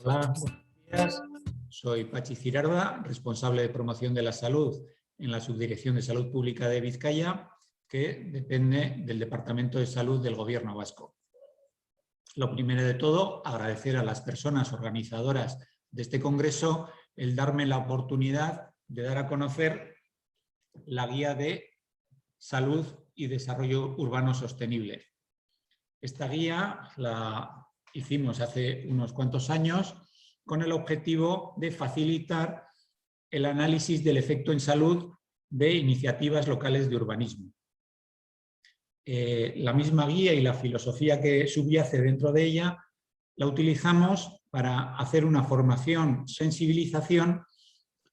Hola, buenos días. Soy Pachi Cirarda, responsable de promoción de la salud en la Subdirección de Salud Pública de Vizcaya, que depende del Departamento de Salud del Gobierno vasco. Lo primero de todo, agradecer a las personas organizadoras de este congreso el darme la oportunidad de dar a conocer la Guía de Salud y Desarrollo Urbano Sostenible. Esta guía la hicimos hace unos cuantos años con el objetivo de facilitar el análisis del efecto en salud de iniciativas locales de urbanismo. La misma guía y la filosofía que subyace dentro de ella la utilizamos para hacer una formación, sensibilización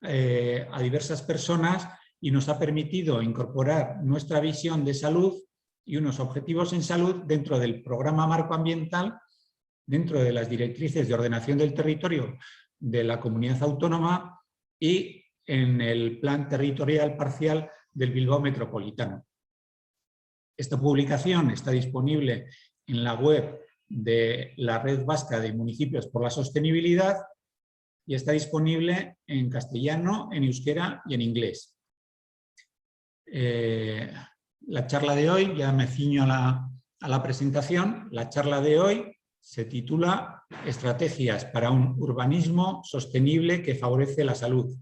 a diversas personas y nos ha permitido incorporar nuestra visión de salud y unos objetivos en salud dentro del programa marco ambiental, dentro de las directrices de ordenación del territorio de la comunidad autónoma y en el plan territorial parcial del Bilbao Metropolitano. Esta publicación está disponible en la web de la Red Vasca de Municipios por la Sostenibilidad y está disponible en castellano, en euskera y en inglés. La charla de hoy, ya me ciño a la presentación, la charla de hoy se titula Estrategias para un urbanismo sostenible que favorece la salud.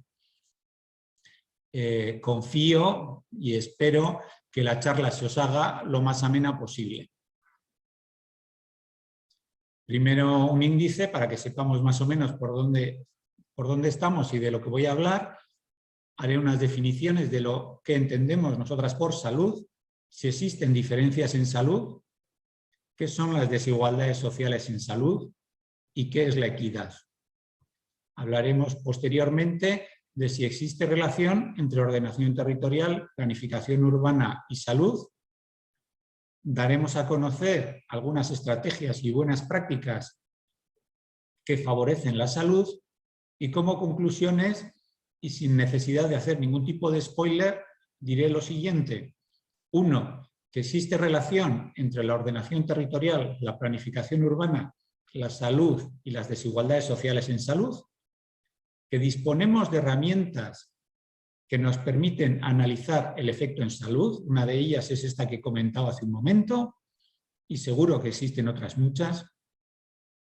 Confío y espero que la charla se os haga lo más amena posible. Primero un índice para que sepamos más o menos por dónde estamos y de lo que voy a hablar. Haré unas definiciones de lo que entendemos nosotras por salud, si existen diferencias en salud, qué son las desigualdades sociales en salud y qué es la equidad. Hablaremos posteriormente de si existe relación entre ordenación territorial, planificación urbana y salud. Daremos a conocer algunas estrategias y buenas prácticas que favorecen la salud y como conclusiones, y sin necesidad de hacer ningún tipo de spoiler, diré lo siguiente. 1. Que existe relación entre la ordenación territorial, la planificación urbana, la salud y las desigualdades sociales en salud. Que disponemos de herramientas que nos permiten analizar el efecto en salud. Una de ellas es esta que he comentado hace un momento y seguro que existen otras muchas.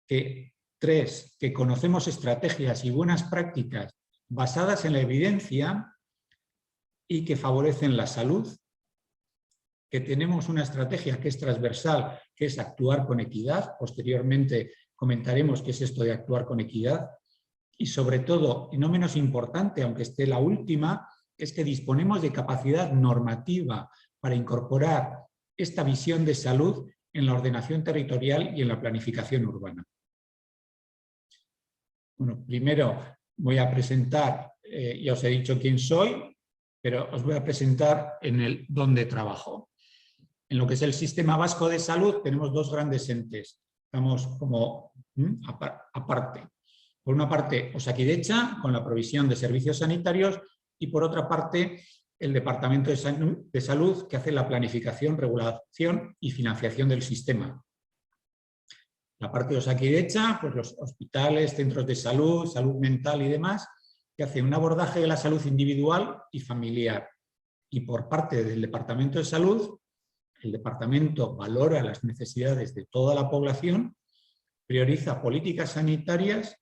3. Que conocemos estrategias y buenas prácticas basadas en la evidencia y que favorecen la salud, que tenemos una estrategia que es transversal, que es actuar con equidad. Posteriormente comentaremos qué es esto de actuar con equidad. Y sobre todo, y no menos importante, aunque esté la última, es que disponemos de capacidad normativa para incorporar esta visión de salud en la ordenación territorial y en la planificación urbana. Bueno, primero voy a presentar, ya os he dicho quién soy, pero os voy a presentar en el dónde trabajo. En lo que es el Sistema Vasco de Salud tenemos dos grandes entes, estamos como aparte. Por una parte, Osakidetza, con la provisión de servicios sanitarios, y por otra parte, el Departamento de Salud, que hace la planificación, regulación y financiación del sistema. La parte de Osakidetza, pues los hospitales, centros de salud, salud mental y demás, que hace un abordaje de la salud individual y familiar. Y por parte del Departamento de Salud, el departamento valora las necesidades de toda la población, prioriza políticas sanitarias,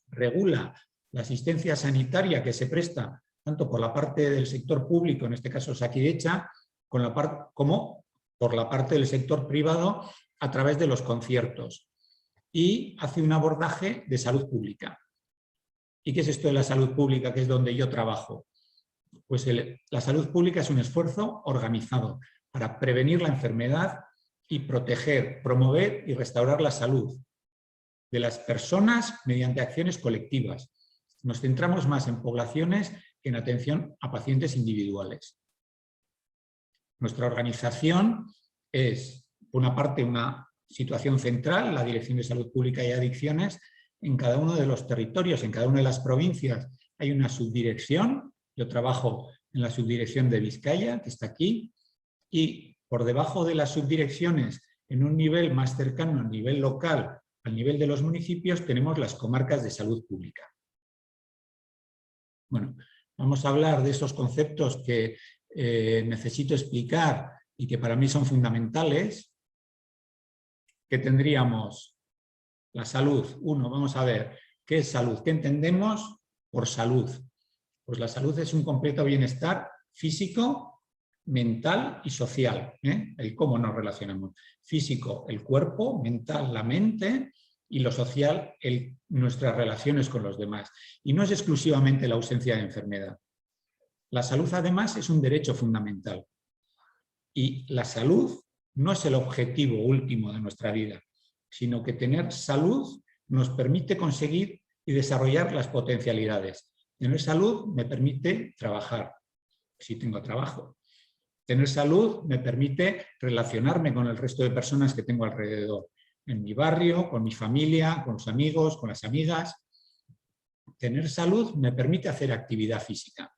regula la asistencia sanitaria que se presta tanto por la parte del sector público, en este caso Osakidetza, como por la parte del sector privado a través de los conciertos. Y hace un abordaje de salud pública. ¿Y qué es esto de la salud pública, que es donde yo trabajo? Pues la salud pública es un esfuerzo organizado para prevenir la enfermedad y proteger, promover y restaurar la salud de las personas mediante acciones colectivas. Nos centramos más en poblaciones que en atención a pacientes individuales. Nuestra organización es, por una parte, una situación central, la Dirección de Salud Pública y Adicciones. En cada uno de los territorios, en cada una de las provincias, hay una subdirección. Yo trabajo en la subdirección de Vizcaya, que está aquí, y por debajo de las subdirecciones, en un nivel más cercano, a nivel local, al nivel de los municipios, tenemos las comarcas de salud pública. Bueno, vamos a hablar de esos conceptos que necesito explicar y que para mí son fundamentales. Que tendríamos la salud. Uno, vamos a ver, ¿qué es salud? ¿Qué entendemos por salud? Pues la salud es un completo bienestar físico, mental y social. El cómo nos relacionamos. Físico, el cuerpo; mental, la mente; y lo social, nuestras relaciones con los demás. Y no es exclusivamente la ausencia de enfermedad. La salud, además, es un derecho fundamental. Y la salud no es el objetivo último de nuestra vida, sino que tener salud nos permite conseguir y desarrollar las potencialidades. Tener salud me permite trabajar, si tengo trabajo. Tener salud me permite relacionarme con el resto de personas que tengo alrededor, en mi barrio, con mi familia, con los amigos, con las amigas. Tener salud me permite hacer actividad física.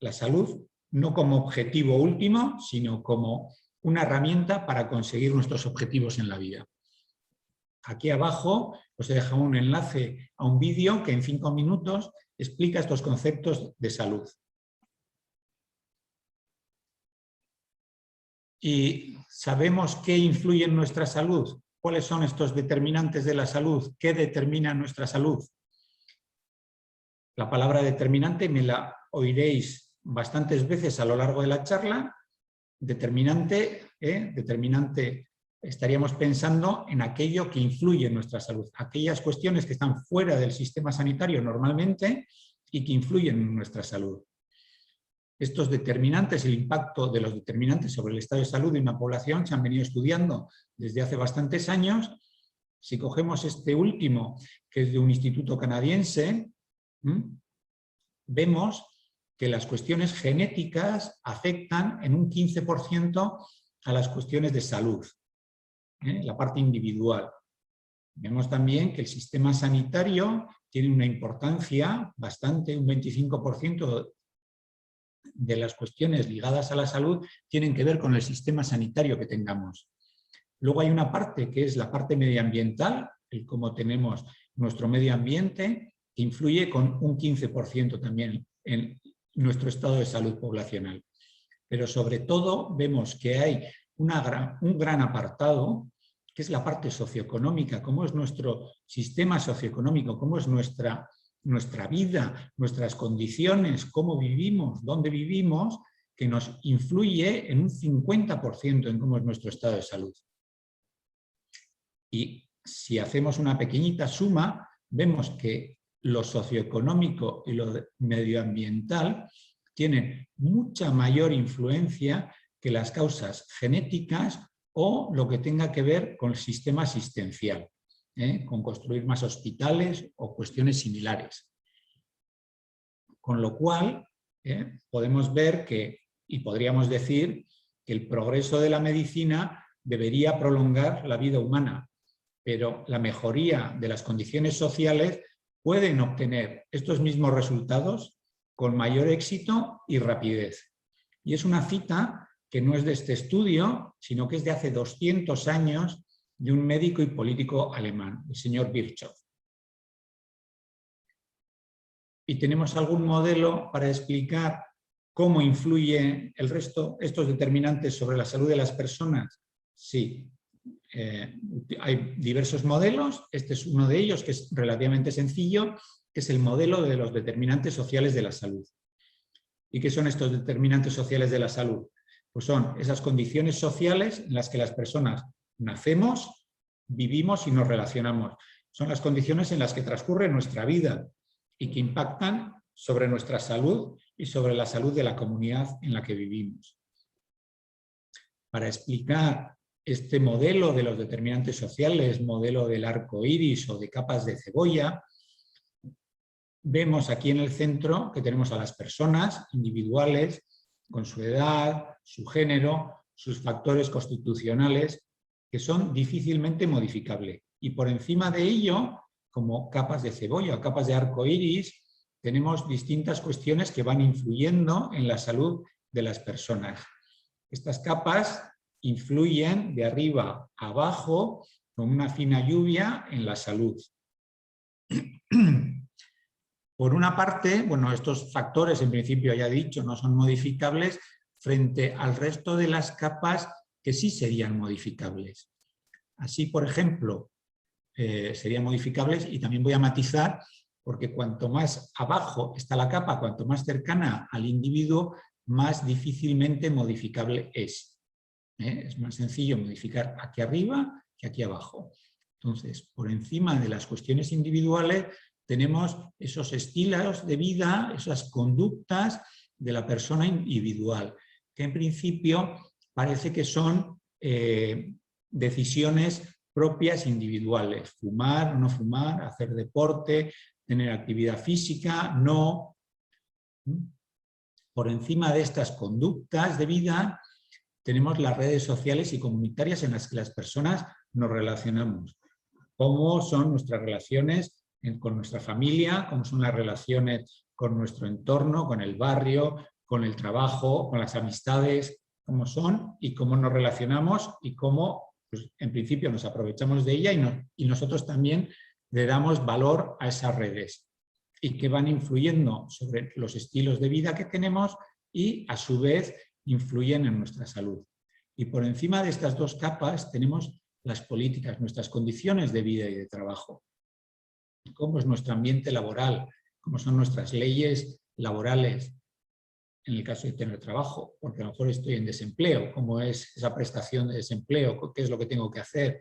La salud no como objetivo último, sino como una herramienta para conseguir nuestros objetivos en la vida. Aquí abajo os he dejado un enlace a un vídeo que en 5 minutos explica estos conceptos de salud. Y sabemos qué influye en nuestra salud. ¿Cuáles son estos determinantes de la salud? ¿Qué determina nuestra salud? La palabra determinante me la oiréis bastantes veces a lo largo de la charla. Determinante, estaríamos pensando en aquello que influye en nuestra salud, aquellas cuestiones que están fuera del sistema sanitario normalmente y que influyen en nuestra salud. Estos determinantes, el impacto de los determinantes sobre el estado de salud de una población se han venido estudiando desde hace bastantes años. Si cogemos este último, que es de un instituto canadiense, vemos que las cuestiones genéticas afectan en un 15% a las cuestiones de salud, la parte individual. Vemos también que el sistema sanitario tiene una importancia bastante, un 25% de las cuestiones ligadas a la salud tienen que ver con el sistema sanitario que tengamos. Luego hay una parte que es la parte medioambiental, el cómo tenemos nuestro medio ambiente, que influye con un 15% también en nuestro estado de salud poblacional. Pero sobre todo vemos que hay un gran apartado, que es la parte socioeconómica, cómo es nuestro sistema socioeconómico, cómo es nuestra vida, nuestras condiciones, cómo vivimos, dónde vivimos, que nos influye en un 50% en cómo es nuestro estado de salud. Y si hacemos una pequeñita suma, vemos que lo socioeconómico y lo medioambiental tienen mucha mayor influencia que las causas genéticas o lo que tenga que ver con el sistema asistencial, con construir más hospitales o cuestiones similares. Con lo cual, podemos ver que, y podríamos decir, que el progreso de la medicina debería prolongar la vida humana, pero la mejoría de las condiciones sociales pueden obtener estos mismos resultados con mayor éxito y rapidez. Y es una cita que no es de este estudio, sino que es de hace 200 años de un médico y político alemán, el señor Virchow. ¿Y tenemos algún modelo para explicar cómo influye el resto, estos determinantes sobre la salud de las personas? Sí. Hay diversos modelos, este es uno de ellos que es relativamente sencillo, que es el modelo de los determinantes sociales de la salud. ¿Y qué son estos determinantes sociales de la salud? Pues son esas condiciones sociales en las que las personas nacemos, vivimos y nos relacionamos. Son las condiciones en las que transcurre nuestra vida y que impactan sobre nuestra salud y sobre la salud de la comunidad en la que vivimos. Para explicar este modelo de los determinantes sociales, modelo del arco iris o de capas de cebolla, vemos aquí en el centro que tenemos a las personas individuales con su edad, su género, sus factores constitucionales, que son difícilmente modificables. Y por encima de ello, como capas de cebolla o capas de arco iris, tenemos distintas cuestiones que van influyendo en la salud de las personas. Estas capas influyen de arriba a abajo con una fina lluvia en la salud. Por una parte, bueno, estos factores en principio ya he dicho no son modificables frente al resto de las capas que sí serían modificables. Así, por ejemplo, serían modificables, y también voy a matizar, porque cuanto más abajo está la capa, cuanto más cercana al individuo, más difícilmente modificable es. Es más sencillo modificar aquí arriba que aquí abajo. Entonces, por encima de las cuestiones individuales, tenemos esos estilos de vida, esas conductas de la persona individual, que en principio parece que son decisiones propias individuales. Fumar, no fumar, hacer deporte, tener actividad física, no. Por encima de estas conductas de vida, tenemos las redes sociales y comunitarias en las que las personas nos relacionamos. Cómo son nuestras relaciones con nuestra familia, cómo son las relaciones con nuestro entorno, con el barrio, con el trabajo, con las amistades, cómo son y cómo nos relacionamos y cómo, pues, en principio nos aprovechamos de ella y nosotros también le damos valor a esas redes y que van influyendo sobre los estilos de vida que tenemos y a su vez influyen en nuestra salud. Y por encima de estas dos capas tenemos las políticas, nuestras condiciones de vida y de trabajo. Cómo es nuestro ambiente laboral, cómo son nuestras leyes laborales, en el caso de tener trabajo, porque a lo mejor estoy en desempleo, cómo es esa prestación de desempleo, qué es lo que tengo que hacer,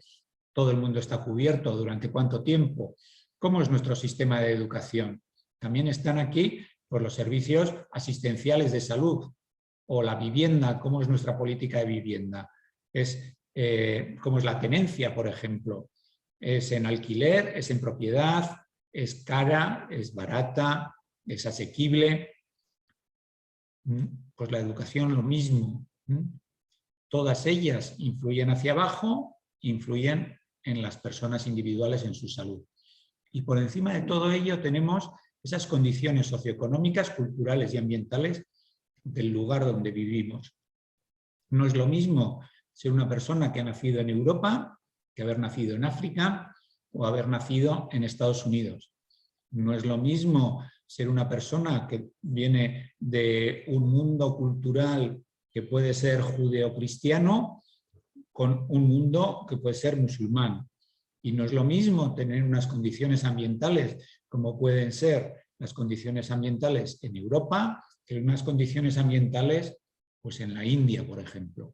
todo el mundo está cubierto, durante cuánto tiempo, cómo es nuestro sistema de educación. También están aquí pues, los servicios asistenciales de salud o la vivienda, cómo es nuestra política de vivienda. Cómo es la tenencia, por ejemplo. ¿Es en alquiler? ¿Es en propiedad? ¿Es cara? ¿Es barata? ¿Es asequible? Pues la educación lo mismo. Todas ellas influyen hacia abajo, influyen en las personas individuales en su salud. Y por encima de todo ello tenemos esas condiciones socioeconómicas, culturales y ambientales del lugar donde vivimos. No es lo mismo ser una persona que ha nacido en Europa que haber nacido en África o haber nacido en Estados Unidos. No es lo mismo ser una persona que viene de un mundo cultural que puede ser judeocristiano con un mundo que puede ser musulmán. Y no es lo mismo tener unas condiciones ambientales como pueden ser las condiciones ambientales en Europa que unas condiciones ambientales pues en la India, por ejemplo.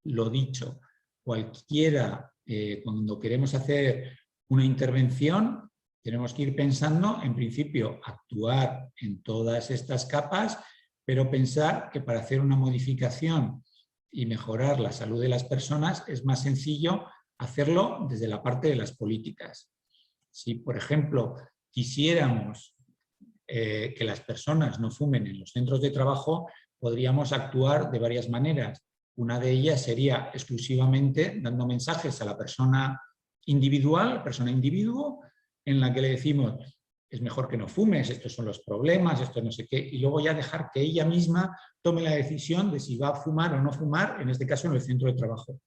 Lo dicho, cualquiera, cuando queremos hacer una intervención, tenemos que ir pensando, en principio, actuar en todas estas capas, pero pensar que para hacer una modificación y mejorar la salud de las personas es más sencillo hacerlo desde la parte de las políticas. Si, por ejemplo, quisiéramos que las personas no fumen en los centros de trabajo, podríamos actuar de varias maneras. Una de ellas sería exclusivamente dando mensajes a la persona individual, persona individuo, en la que le decimos, es mejor que no fumes, estos son los problemas, esto no sé qué, y luego ya dejar que ella misma tome la decisión de si va a fumar o no fumar, en este caso en el centro de trabajo.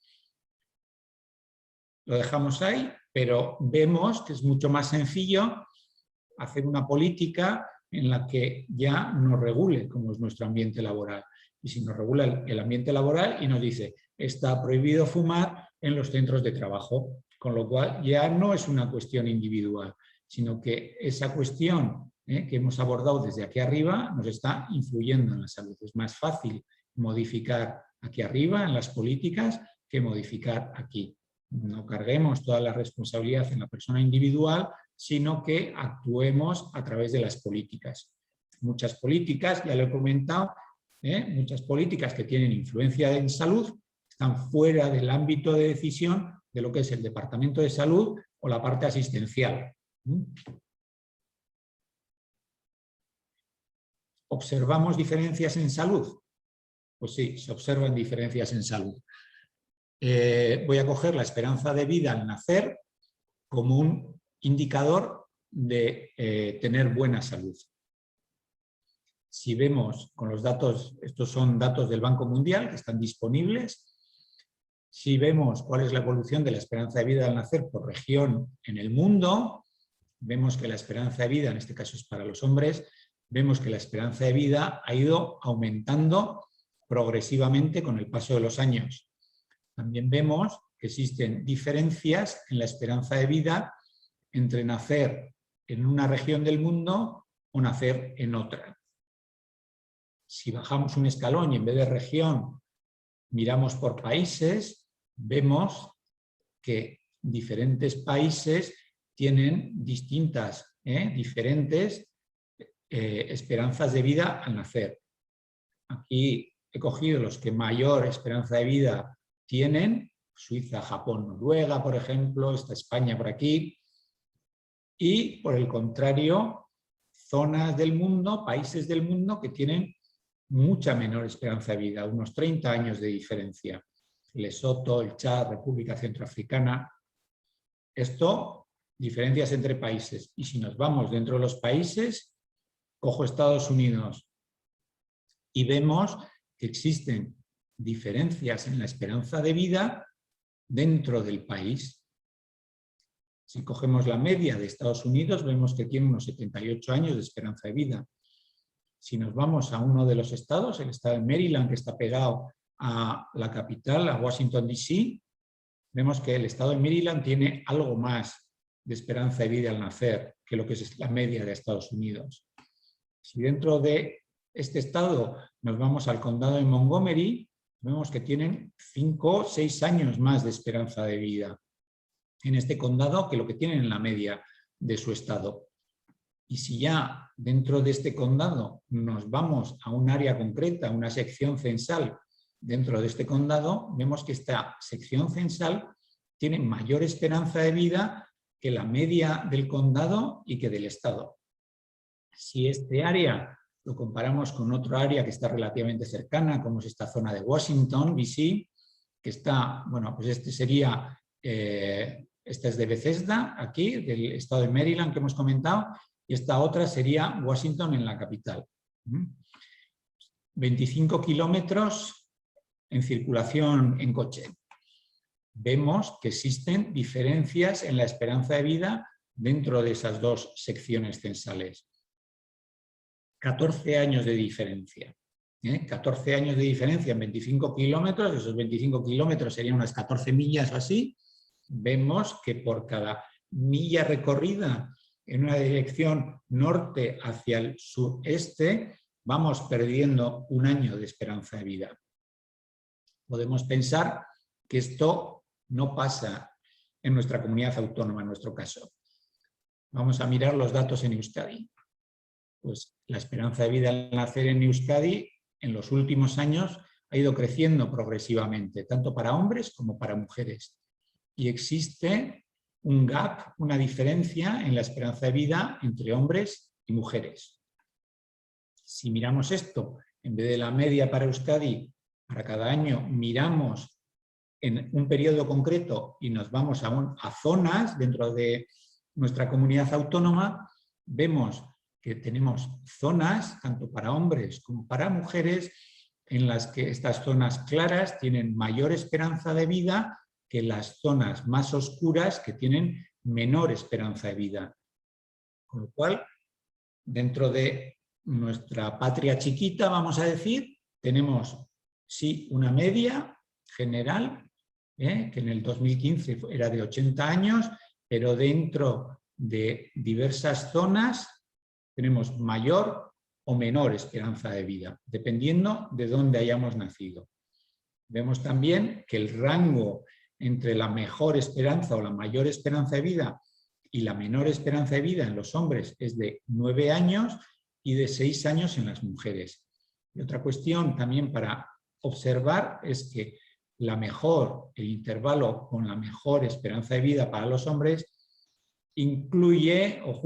Lo dejamos ahí, pero vemos que es mucho más sencillo hacer una política en la que ya nos regule cómo es nuestro ambiente laboral. Y si nos regula el ambiente laboral y nos dice, está prohibido fumar en los centros de trabajo, con lo cual ya no es una cuestión individual, sino que esa cuestión que hemos abordado desde aquí arriba nos está influyendo en la salud. Es más fácil modificar aquí arriba en las políticas que modificar aquí. No carguemos toda la responsabilidad en la persona individual, sino que actuemos a través de las políticas. Muchas políticas, ya lo he comentado, muchas políticas que tienen influencia en salud están fuera del ámbito de decisión de lo que es el Departamento de Salud o la parte asistencial. ¿Observamos diferencias en salud? Pues sí, se observan diferencias en salud. Voy a coger la esperanza de vida al nacer como un indicador de tener buena salud. Si vemos con los datos, estos son datos del Banco Mundial que están disponibles, Si vemos cuál es la evolución de la esperanza de vida al nacer por región en el mundo, vemos que la esperanza de vida, en este caso es para los hombres, vemos que la esperanza de vida ha ido aumentando progresivamente con el paso de los años. También vemos que existen diferencias en la esperanza de vida entre nacer en una región del mundo o nacer en otra. Si bajamos un escalón y en vez de región miramos por países, vemos que diferentes países tienen distintas, diferentes esperanzas de vida al nacer. Aquí he cogido los que mayor esperanza de vida tienen, Suiza, Japón, Noruega, por ejemplo, está España por aquí, y por el contrario, zonas del mundo, países del mundo que tienen mucha menor esperanza de vida, unos 30 años de diferencia. Lesoto, el Chad, República Centroafricana. Esto, diferencias entre países. Y si nos vamos dentro de los países, cojo Estados Unidos y vemos que existen diferencias en la esperanza de vida dentro del país. Si cogemos la media de Estados Unidos, vemos que tiene unos 78 años de esperanza de vida. Si nos vamos a uno de los estados, el estado de Maryland, que está pegado a la capital, a Washington, D.C., vemos que el estado de Maryland tiene algo más de esperanza de vida al nacer que lo que es la media de Estados Unidos. Si dentro de este estado nos vamos al condado de Montgomery, vemos que tienen 5 o 6 años más de esperanza de vida en este condado que lo que tienen en la media de su estado. Y si ya dentro de este condado nos vamos a un área concreta, a una sección censal dentro de este condado, vemos que esta sección censal tiene mayor esperanza de vida que la media del condado y que del estado. Si este área lo comparamos con otro área que está relativamente cercana, como es esta zona de Washington, D.C., que está, bueno, pues este sería, esta es de Bethesda, aquí, del estado de Maryland que hemos comentado, y esta otra sería Washington en la capital. 25 kilómetros en circulación en coche. Vemos que existen diferencias en la esperanza de vida dentro de esas dos secciones censales. 14 años de diferencia. 14 años de diferencia en 25 kilómetros, esos 25 kilómetros serían unas 14 millas o así. Vemos que por cada milla recorrida en una dirección norte hacia el sureste, vamos perdiendo un año de esperanza de vida. Podemos pensar que esto no pasa en nuestra comunidad autónoma, en nuestro caso. Vamos a mirar los datos en Euskadi. Pues la esperanza de vida al nacer en Euskadi en los últimos años ha ido creciendo progresivamente, tanto para hombres como para mujeres. Y existe un gap, una diferencia en la esperanza de vida entre hombres y mujeres. Si miramos esto, en vez de la media para Euskadi, para cada año miramos en un periodo concreto y nos vamos a zonas dentro de nuestra comunidad autónoma, vemos que tenemos zonas, tanto para hombres como para mujeres, en las que estas zonas claras tienen mayor esperanza de vida que las zonas más oscuras que tienen menor esperanza de vida. Con lo cual, dentro de nuestra patria chiquita, vamos a decir, tenemos sí una media general, que en el 2015 era de 80 años, pero dentro de diversas zonas tenemos mayor o menor esperanza de vida, dependiendo de dónde hayamos nacido. Vemos también que el rango entre la mejor esperanza o la mayor esperanza de vida y la menor esperanza de vida en los hombres es de 9 años y de 6 años en las mujeres. Y otra cuestión también para observar es que el intervalo con la mejor esperanza de vida para los hombres incluye, o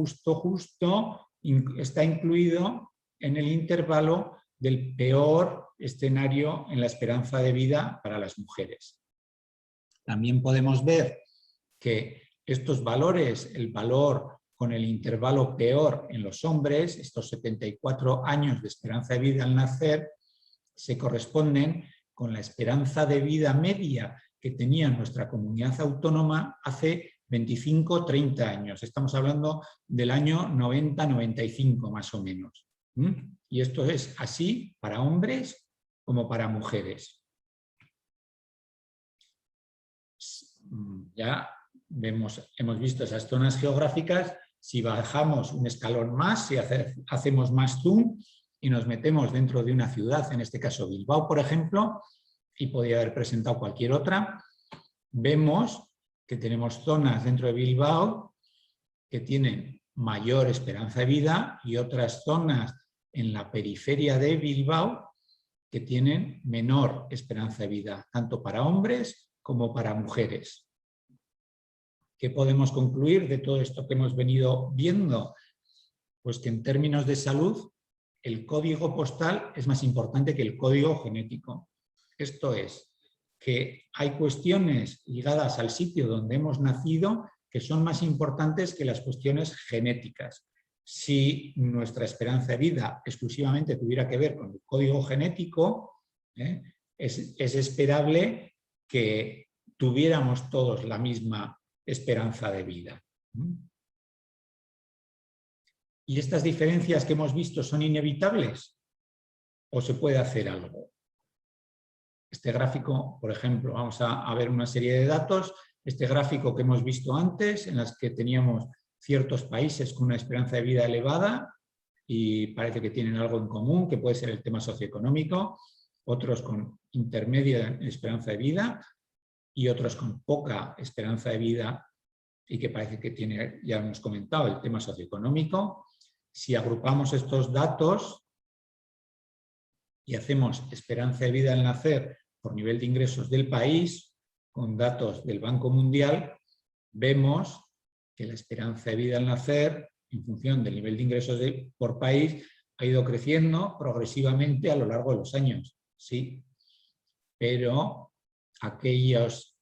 está incluido en el intervalo del peor escenario en la esperanza de vida para las mujeres. También podemos ver que estos valores, el valor con el intervalo peor en los hombres, estos 74 años de esperanza de vida al nacer, se corresponden con la esperanza de vida media que tenía nuestra comunidad autónoma hace 25 o 30 años. Estamos hablando del año 90-95 más o menos. Y esto es así para hombres como para mujeres. Ya hemos visto esas zonas geográficas. Si bajamos un escalón más, si hacemos más zoom y nos metemos dentro de una ciudad, en este caso Bilbao, por ejemplo, y podría haber presentado cualquier otra, vemos que tenemos zonas dentro de Bilbao que tienen mayor esperanza de vida y otras zonas en la periferia de Bilbao que tienen menor esperanza de vida, tanto para hombres como para mujeres. ¿Qué podemos concluir de todo esto que hemos venido viendo? Pues que en términos de salud, el código postal es más importante que el código genético. Esto es, que hay cuestiones ligadas al sitio donde hemos nacido que son más importantes que las cuestiones genéticas. Si nuestra esperanza de vida exclusivamente tuviera que ver con el código genético, es esperable que tuviéramos todos la misma esperanza de vida. ¿Y estas diferencias que hemos visto son inevitables? ¿O se puede hacer algo? Este gráfico, por ejemplo, vamos a ver una serie de datos. Este gráfico que hemos visto antes, en las que teníamos ciertos países con una esperanza de vida elevada y parece que tienen algo en común, que puede ser el tema socioeconómico, otros con intermedia esperanza de vida y otros con poca esperanza de vida y que parece que tiene, ya hemos comentado, el tema socioeconómico. Si agrupamos estos datos y hacemos esperanza de vida al nacer por nivel de ingresos del país, con datos del Banco Mundial, vemos que la esperanza de vida al nacer, en función del nivel de ingresos por país, ha ido creciendo progresivamente a lo largo de los años, sí, pero aquellos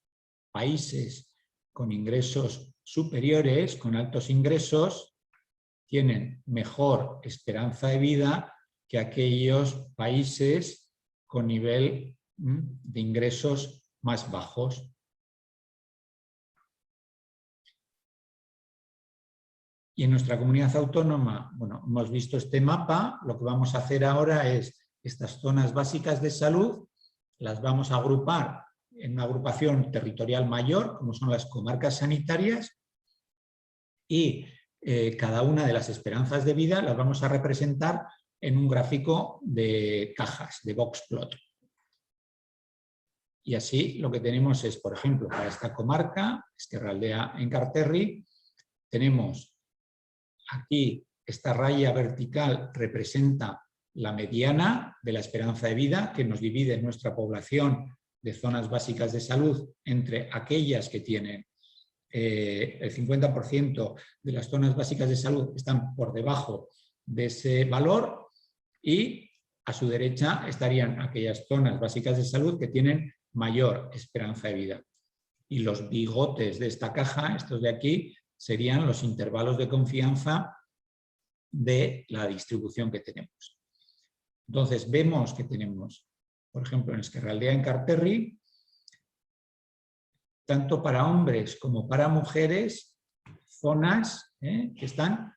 países con ingresos superiores, con altos ingresos, tienen mejor esperanza de vida que aquellos países con nivel de ingresos más bajos. Y en nuestra comunidad autónoma, bueno, hemos visto este mapa. Lo que vamos a hacer ahora es estas zonas básicas de salud, las vamos a agrupar en una agrupación territorial mayor, como son las comarcas sanitarias, y cada una de las esperanzas de vida las vamos a representar en un gráfico de cajas, de box plot. Y así lo que tenemos es, por ejemplo, para esta comarca, Ezkerraldea Enkarterri, tenemos aquí esta raya vertical representa la mediana de la esperanza de vida que nos divide nuestra población de zonas básicas de salud entre aquellas que tienen el 50% de las zonas básicas de salud están por debajo de ese valor y a su derecha estarían aquellas zonas básicas de salud que tienen mayor esperanza de vida. Y los bigotes de esta caja, estos de aquí, serían los intervalos de confianza de la distribución que tenemos. Entonces vemos que tenemos, por ejemplo, en Ezkerraldea Enkarterri, tanto para hombres como para mujeres, zonas que están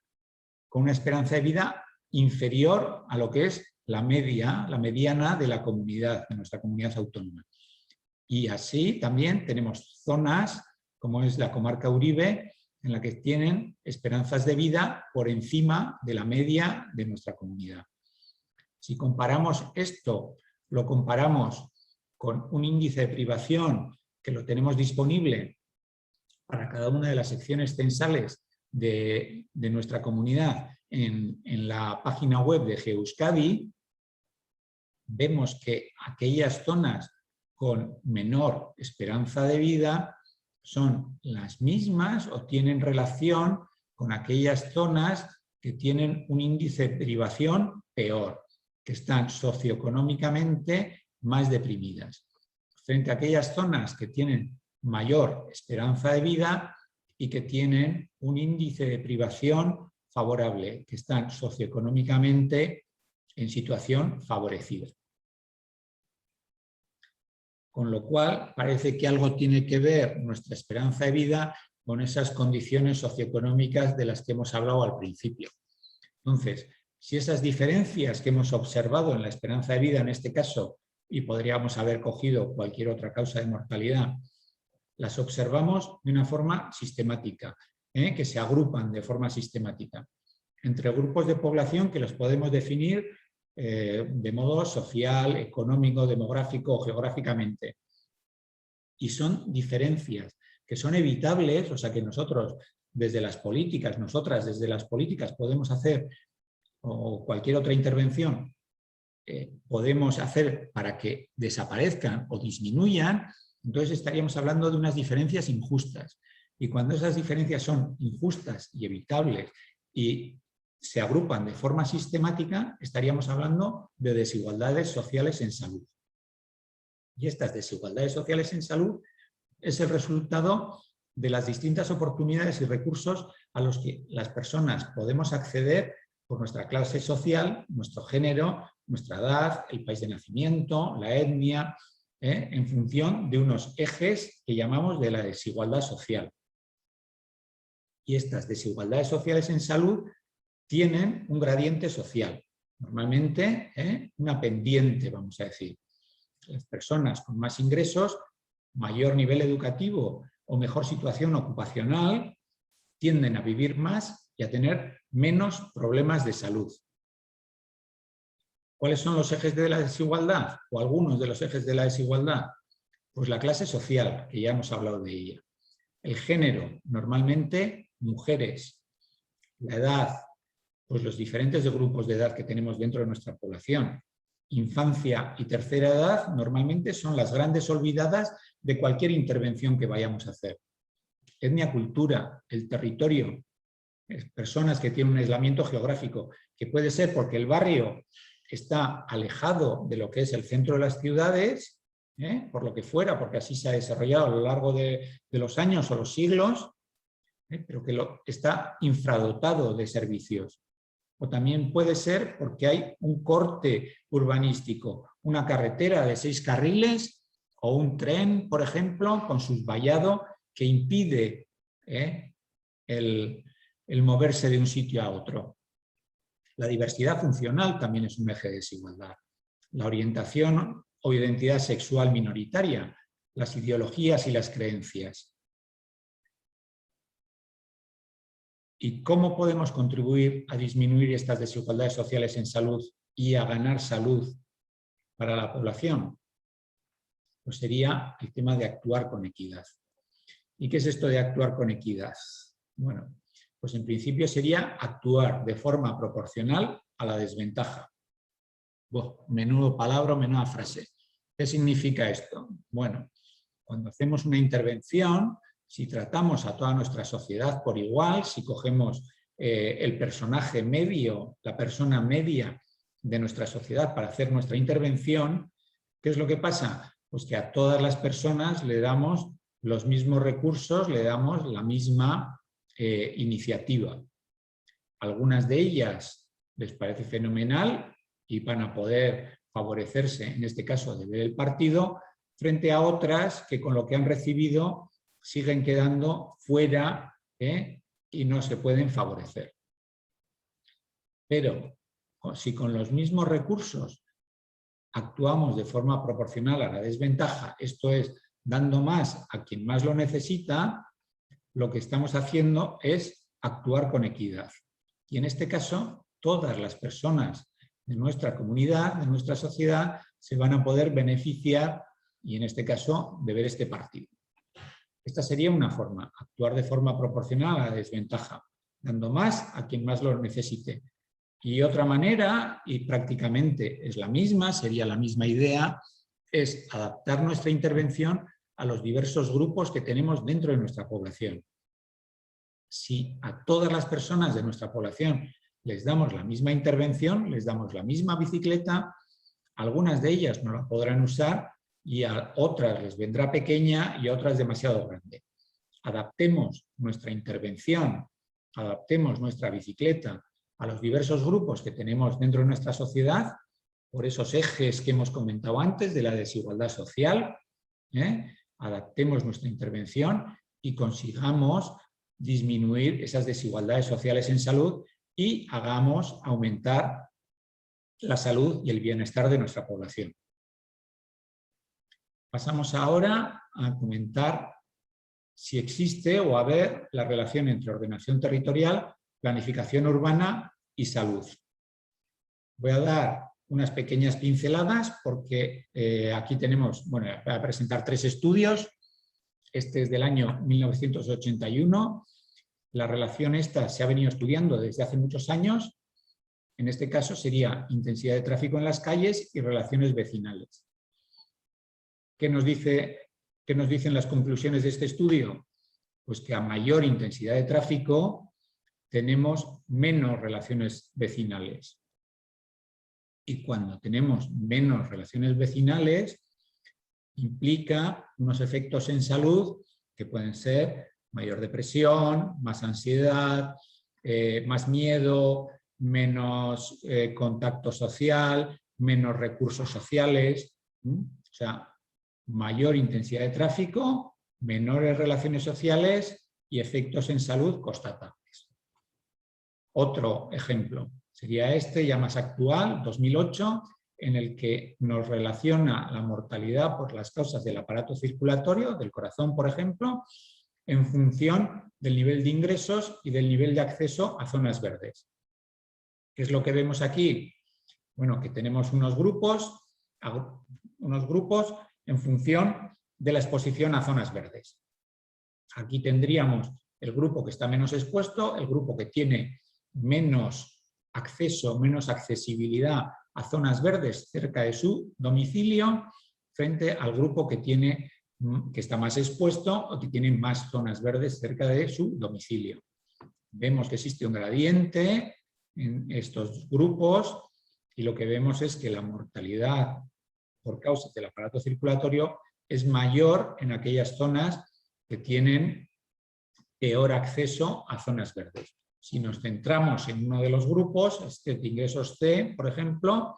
con una esperanza de vida inferior a lo que es la mediana de la comunidad, de nuestra comunidad autónoma. Y así también tenemos zonas, como es la comarca Uribe, en la que tienen esperanzas de vida por encima de la media de nuestra comunidad. Si comparamos esto, lo comparamos con un índice de privación que lo tenemos disponible para cada una de las secciones censales de nuestra comunidad en la página web de GEUskadi, vemos que aquellas zonas con menor esperanza de vida son las mismas o tienen relación con aquellas zonas que tienen un índice de privación peor, que están socioeconómicamente más deprimidas, frente a aquellas zonas que tienen mayor esperanza de vida y que tienen un índice de privación favorable, que están socioeconómicamente en situación favorecida. con lo cual parece que algo tiene que ver nuestra esperanza de vida con esas condiciones socioeconómicas de las que hemos hablado al principio. Entonces, si esas diferencias que hemos observado en la esperanza de vida, en este caso, y podríamos haber cogido cualquier otra causa de mortalidad, las observamos de una forma sistemática, que se agrupan de forma sistemática, entre grupos de población que los podemos definir de modo social, económico, demográfico o geográficamente. Y son diferencias que son evitables, o sea que nosotros desde las políticas, nosotras desde las políticas podemos hacer, o cualquier otra intervención, podemos hacer para que desaparezcan o disminuyan. Entonces estaríamos hablando de unas diferencias injustas. Y cuando esas diferencias son injustas y evitables y se agrupan de forma sistemática, estaríamos hablando de desigualdades sociales en salud. Y estas desigualdades sociales en salud es el resultado de las distintas oportunidades y recursos a los que las personas podemos acceder por nuestra clase social, nuestro género, nuestra edad, el país de nacimiento, la etnia, en función de unos ejes que llamamos de la desigualdad social. Y estas desigualdades sociales en salud tienen un gradiente social, normalmente una pendiente, vamos a decir. Las personas con más ingresos, mayor nivel educativo o mejor situación ocupacional tienden a vivir más y a tener menos problemas de salud. ¿Cuáles son los ejes de la desigualdad? O algunos de los ejes de la desigualdad. Pues la clase social, que ya hemos hablado de ella. El género, normalmente mujeres. La edad, pues los diferentes grupos de edad que tenemos dentro de nuestra población. Infancia y tercera edad normalmente son las grandes olvidadas de cualquier intervención que vayamos a hacer. Etnia, cultura, el territorio, personas que tienen un aislamiento geográfico, que puede ser porque el barrio está alejado de lo que es el centro de las ciudades, por lo que fuera, porque así se ha desarrollado a lo largo de los años o los siglos, pero que está infradotado de servicios. O también puede ser porque hay un corte urbanístico, una carretera de 6 carriles o un tren, por ejemplo, con su vallado que impide el moverse de un sitio a otro. La diversidad funcional también es un eje de desigualdad. La orientación o identidad sexual minoritaria, las ideologías y las creencias. ¿Y cómo podemos contribuir a disminuir estas desigualdades sociales en salud y a ganar salud para la población? Pues sería el tema de actuar con equidad. ¿Y qué es esto de actuar con equidad? Bueno, pues en principio sería actuar de forma proporcional a la desventaja. Menudo palabra, menuda frase. ¿Qué significa esto? Bueno, cuando hacemos una intervención, si tratamos a toda nuestra sociedad por igual, si cogemos el personaje medio, la persona media de nuestra sociedad para hacer nuestra intervención, ¿qué es lo que pasa? Pues que a todas las personas le damos los mismos recursos, le damos la misma iniciativa. Algunas de ellas les parece fenomenal y van a poder favorecerse, en este caso de ver el partido, frente a otras que con lo que han recibido siguen quedando fuera y no se pueden favorecer. Pero si con los mismos recursos actuamos de forma proporcional a la desventaja, esto es, dando más a quien más lo necesita, lo que estamos haciendo es actuar con equidad. Y en este caso, todas las personas de nuestra comunidad, de nuestra sociedad, se van a poder beneficiar, y en este caso, de ver este partido. Esta sería una forma, actuar de forma proporcional a la desventaja, dando más a quien más lo necesite. Y otra manera, y prácticamente es la misma, sería la misma idea, es adaptar nuestra intervención a los diversos grupos que tenemos dentro de nuestra población. Si a todas las personas de nuestra población les damos la misma intervención, les damos la misma bicicleta, algunas de ellas no la podrán usar y a otras les vendrá pequeña y a otras demasiado grande. Adaptemos nuestra intervención, adaptemos nuestra bicicleta a los diversos grupos que tenemos dentro de nuestra sociedad, por esos ejes que hemos comentado antes de la desigualdad social, adaptemos nuestra intervención y consigamos disminuir esas desigualdades sociales en salud y hagamos aumentar la salud y el bienestar de nuestra población. Pasamos ahora a comentar si existe o a ver la relación entre ordenación territorial, planificación urbana y salud. Voy a dar unas pequeñas pinceladas porque aquí tenemos, bueno, voy a presentar 3 estudios. Este es del año 1981. La relación esta se ha venido estudiando desde hace muchos años. En este caso sería intensidad de tráfico en las calles y relaciones vecinales. ¿Qué nos dicen las conclusiones de este estudio? Pues que a mayor intensidad de tráfico tenemos menos relaciones vecinales. Y cuando tenemos menos relaciones vecinales, implica unos efectos en salud que pueden ser mayor depresión, más ansiedad, más miedo, menos contacto social, menos recursos sociales. O sea, mayor intensidad de tráfico, menores relaciones sociales y efectos en salud constatables. Otro ejemplo sería este, ya más actual, 2008, en el que nos relaciona la mortalidad por las causas del aparato circulatorio, del corazón, por ejemplo, en función del nivel de ingresos y del nivel de acceso a zonas verdes. ¿Qué es lo que vemos aquí? Bueno, que tenemos unos grupos en función de la exposición a zonas verdes. Aquí tendríamos el grupo que está menos expuesto, el grupo que tiene menos acceso, menos accesibilidad a zonas verdes cerca de su domicilio, frente al grupo que está más expuesto o que tiene más zonas verdes cerca de su domicilio. Vemos que existe un gradiente en estos grupos y lo que vemos es que la mortalidad por causas del aparato circulatorio es mayor en aquellas zonas que tienen peor acceso a zonas verdes. Si nos centramos en uno de los grupos, este de ingresos C, por ejemplo,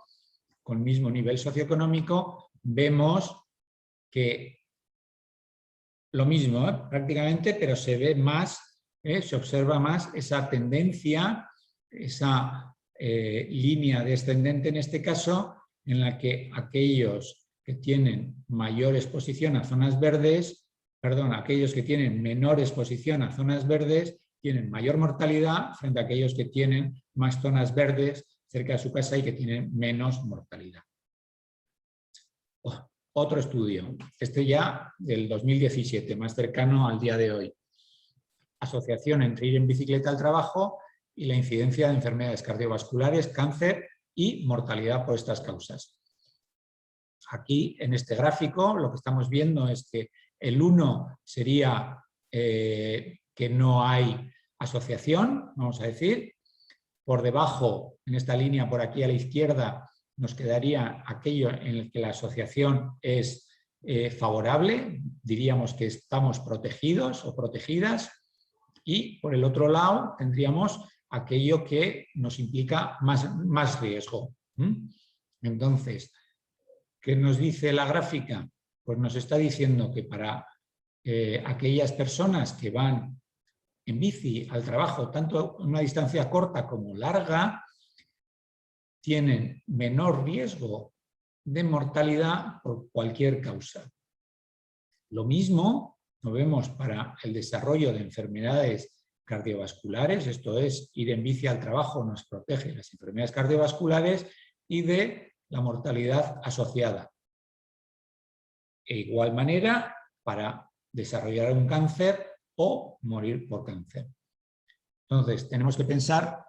con mismo nivel socioeconómico, vemos que lo mismo, prácticamente, pero se ve más, se observa más esa tendencia, esa línea descendente en este caso, en la que aquellos que tienen mayor exposición a zonas verdes, aquellos que tienen menor exposición a zonas verdes, tienen mayor mortalidad frente a aquellos que tienen más zonas verdes cerca de su casa y que tienen menos mortalidad. Otro estudio, este ya del 2017, más cercano al día de hoy. Asociación entre ir en bicicleta al trabajo y la incidencia de enfermedades cardiovasculares, cáncer y mortalidad por estas causas. Aquí, en este gráfico, lo que estamos viendo es que el 1 sería que no hay asociación, vamos a decir. Por debajo, en esta línea por aquí a la izquierda, nos quedaría aquello en el que la asociación es favorable, diríamos que estamos protegidos o protegidas, y por el otro lado tendríamos aquello que nos implica más riesgo. Entonces, ¿qué nos dice la gráfica? Pues nos está diciendo que para aquellas personas que van en bici al trabajo, tanto una distancia corta como larga, tienen menor riesgo de mortalidad por cualquier causa. Lo mismo lo vemos para el desarrollo de enfermedades cardiovasculares, esto es, ir en bici al trabajo nos protege de las enfermedades cardiovasculares y de la mortalidad asociada. De igual manera, para desarrollar un cáncer o morir por cáncer. Entonces, tenemos que pensar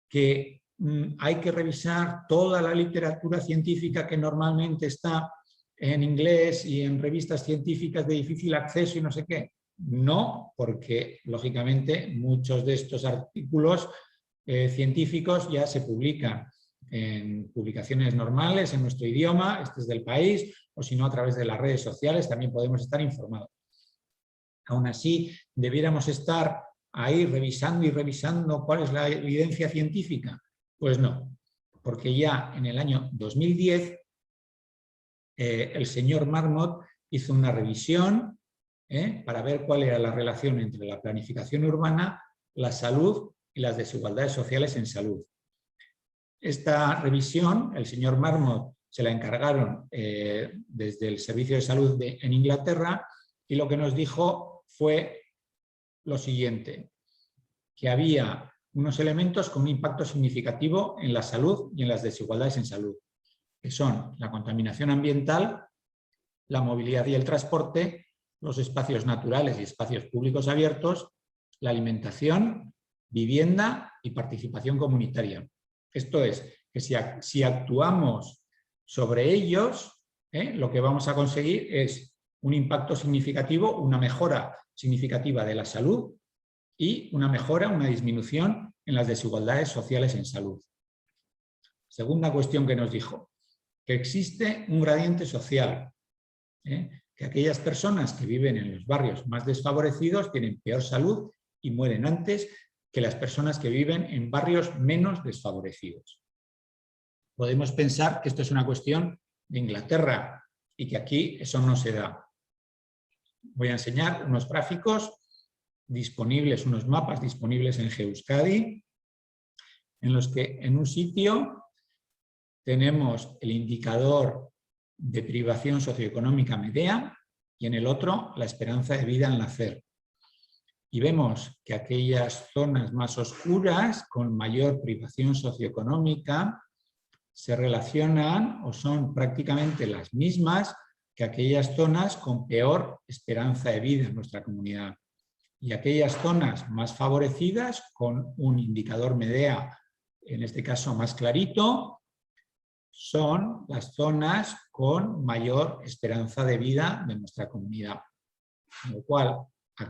que hay que revisar toda la literatura científica que normalmente está en inglés y en revistas científicas de difícil acceso y no sé qué. No, porque lógicamente muchos de estos artículos científicos ya se publican en publicaciones normales en nuestro idioma, este es del país, o si no a través de las redes sociales también podemos estar informados. Aún así, debiéramos estar ahí revisando y revisando cuál es la evidencia científica. Pues no, porque ya en el año 2010 el señor Marmot hizo una revisión para ver cuál era la relación entre la planificación urbana, la salud y las desigualdades sociales en salud. Esta revisión, el señor Marmot se la encargaron desde el Servicio de Salud en Inglaterra, y lo que nos dijo fue lo siguiente, que había unos elementos con un impacto significativo en la salud y en las desigualdades en salud, que son la contaminación ambiental, la movilidad y el transporte, los espacios naturales y espacios públicos abiertos, la alimentación, vivienda y participación comunitaria. Esto es, que si actuamos sobre ellos, lo que vamos a conseguir es un impacto significativo, una mejora significativa de la salud y una mejora, una disminución en las desigualdades sociales en salud. Segunda cuestión que nos dijo, que existe un gradiente social, que aquellas personas que viven en los barrios más desfavorecidos tienen peor salud y mueren antes que las personas que viven en barrios menos desfavorecidos. Podemos pensar que esto es una cuestión de Inglaterra y que aquí eso no se da. Voy a enseñar unos gráficos disponibles, unos mapas disponibles en GEUskadi, en los que en un sitio tenemos el indicador de privación socioeconómica MEDEA y en el otro la esperanza de vida al nacer. Y vemos que aquellas zonas más oscuras con mayor privación socioeconómica se relacionan o son prácticamente las mismas que aquellas zonas con peor esperanza de vida en nuestra comunidad. Y aquellas zonas más favorecidas con un indicador MEDEA, en este caso más clarito, son las zonas con mayor esperanza de vida de nuestra comunidad. Con lo cual,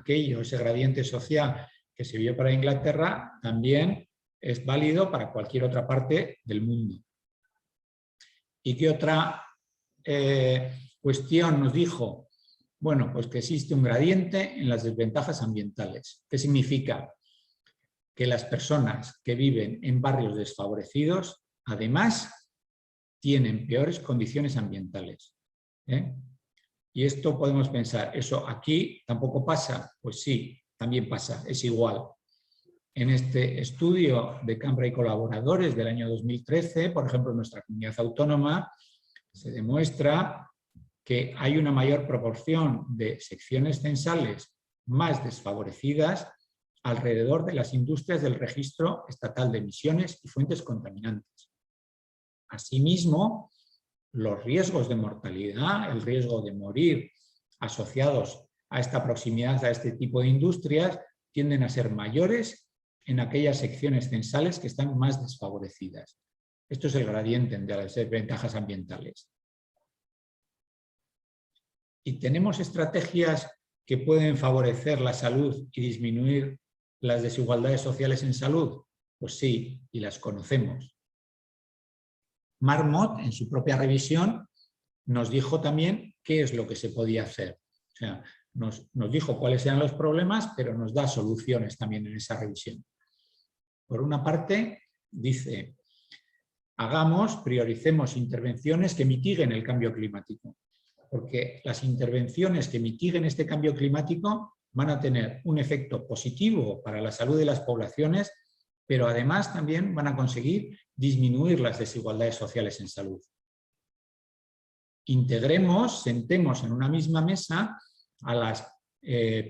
ese gradiente social que se vio para Inglaterra también es válido para cualquier otra parte del mundo. ¿Y qué otra cuestión nos dijo? Bueno, pues que existe un gradiente en las desventajas ambientales. ¿Qué significa? Que las personas que viven en barrios desfavorecidos, además, tienen peores condiciones ambientales. Y esto podemos pensar, ¿eso aquí tampoco pasa? Pues sí, también pasa, es igual. En este estudio de Cambra y colaboradores del año 2013, por ejemplo, en nuestra comunidad autónoma, se demuestra que hay una mayor proporción de secciones censales más desfavorecidas alrededor de las industrias del registro estatal de emisiones y fuentes contaminantes. Asimismo, los riesgos de mortalidad, el riesgo de morir asociados a esta proximidad a este tipo de industrias, tienden a ser mayores en aquellas secciones censales que están más desfavorecidas. Esto es el gradiente de las desventajas ambientales. ¿Y tenemos estrategias que pueden favorecer la salud y disminuir las desigualdades sociales en salud? Pues sí, y las conocemos. Marmot, en su propia revisión, nos dijo también qué es lo que se podía hacer. O sea, nos dijo cuáles eran los problemas, pero nos da soluciones también en esa revisión. Por una parte, dice, prioricemos intervenciones que mitiguen el cambio climático, porque las intervenciones que mitiguen este cambio climático van a tener un efecto positivo para la salud de las poblaciones, pero además también van a conseguir disminuir las desigualdades sociales en salud. Sentemos en una misma mesa a las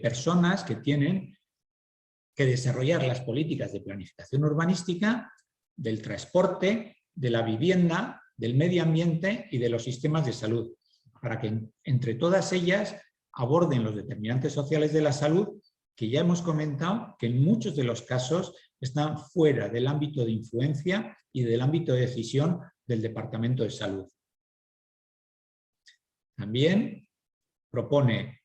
personas que tienen que desarrollar las políticas de planificación urbanística, del transporte, de la vivienda, del medio ambiente y de los sistemas de salud, para que entre todas ellas aborden los determinantes sociales de la salud que ya hemos comentado que en muchos de los casos están fuera del ámbito de influencia y del ámbito de decisión del Departamento de Salud. También propone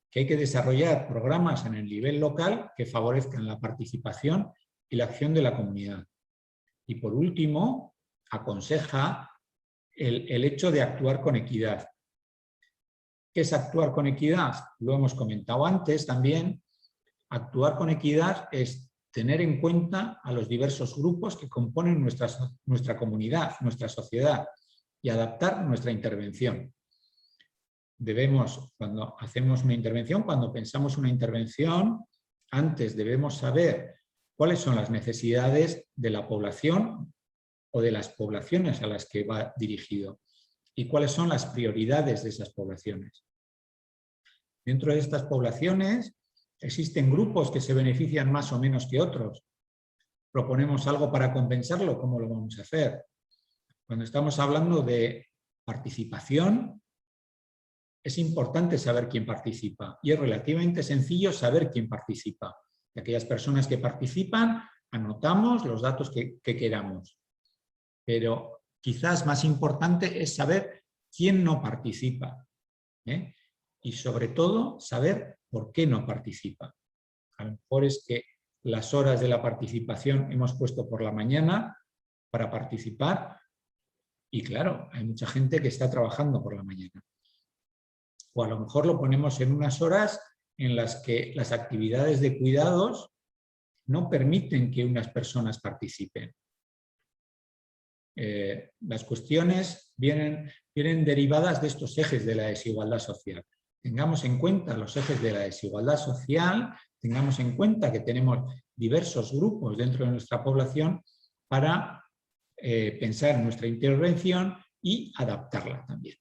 que hay que desarrollar programas en el nivel local que favorezcan la participación y la acción de la comunidad. Y por último, aconseja el hecho de actuar con equidad. ¿Qué es actuar con equidad? Lo hemos comentado antes también. Actuar con equidad es tener en cuenta a los diversos grupos que componen nuestra comunidad, nuestra sociedad, y adaptar nuestra intervención. cuando hacemos una intervención, cuando pensamos una intervención, antes debemos saber cuáles son las necesidades de la población o de las poblaciones a las que va dirigido y cuáles son las prioridades de esas poblaciones. Dentro de estas poblaciones existen grupos que se benefician más o menos que otros. Proponemos algo para compensarlo, ¿cómo lo vamos a hacer? Cuando estamos hablando de participación, es importante saber quién participa y es relativamente sencillo saber quién participa. De aquellas personas que participan, anotamos los datos que queramos. Pero quizás más importante es saber quién no participa, ¿eh? Y sobre todo saber por qué no participa. A lo mejor es que las horas de la participación hemos puesto por la mañana para participar y claro, hay mucha gente que está trabajando por la mañana. O a lo mejor lo ponemos en unas horas en las que las actividades de cuidados no permiten que unas personas participen. Las cuestiones vienen derivadas de estos ejes de la desigualdad social. Tengamos en cuenta los ejes de la desigualdad social, tengamos en cuenta que tenemos diversos grupos dentro de nuestra población para pensar en nuestra intervención y adaptarla también.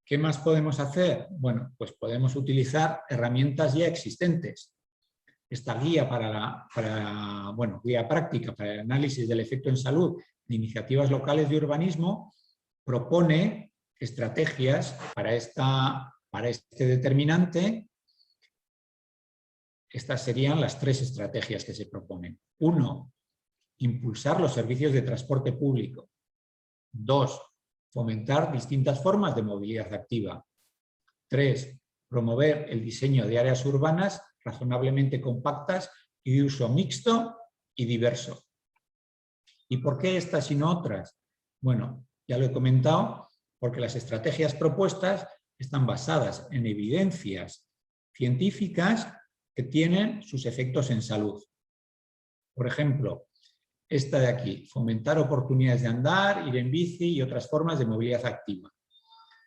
¿Qué más podemos hacer? Bueno, pues podemos utilizar herramientas ya existentes. Esta guía guía práctica para el análisis del efecto en salud de iniciativas locales de urbanismo propone estrategias para este determinante. Estas serían las 3 estrategias que se proponen. 1, impulsar los servicios de transporte público. 2, fomentar distintas formas de movilidad activa. 3, promover el diseño de áreas urbanas razonablemente compactas y de uso mixto y diverso. ¿Y por qué estas y no otras? Bueno, ya lo he comentado, porque las estrategias propuestas están basadas en evidencias científicas que tienen sus efectos en salud. Por ejemplo, esta de aquí, fomentar oportunidades de andar, ir en bici y otras formas de movilidad activa.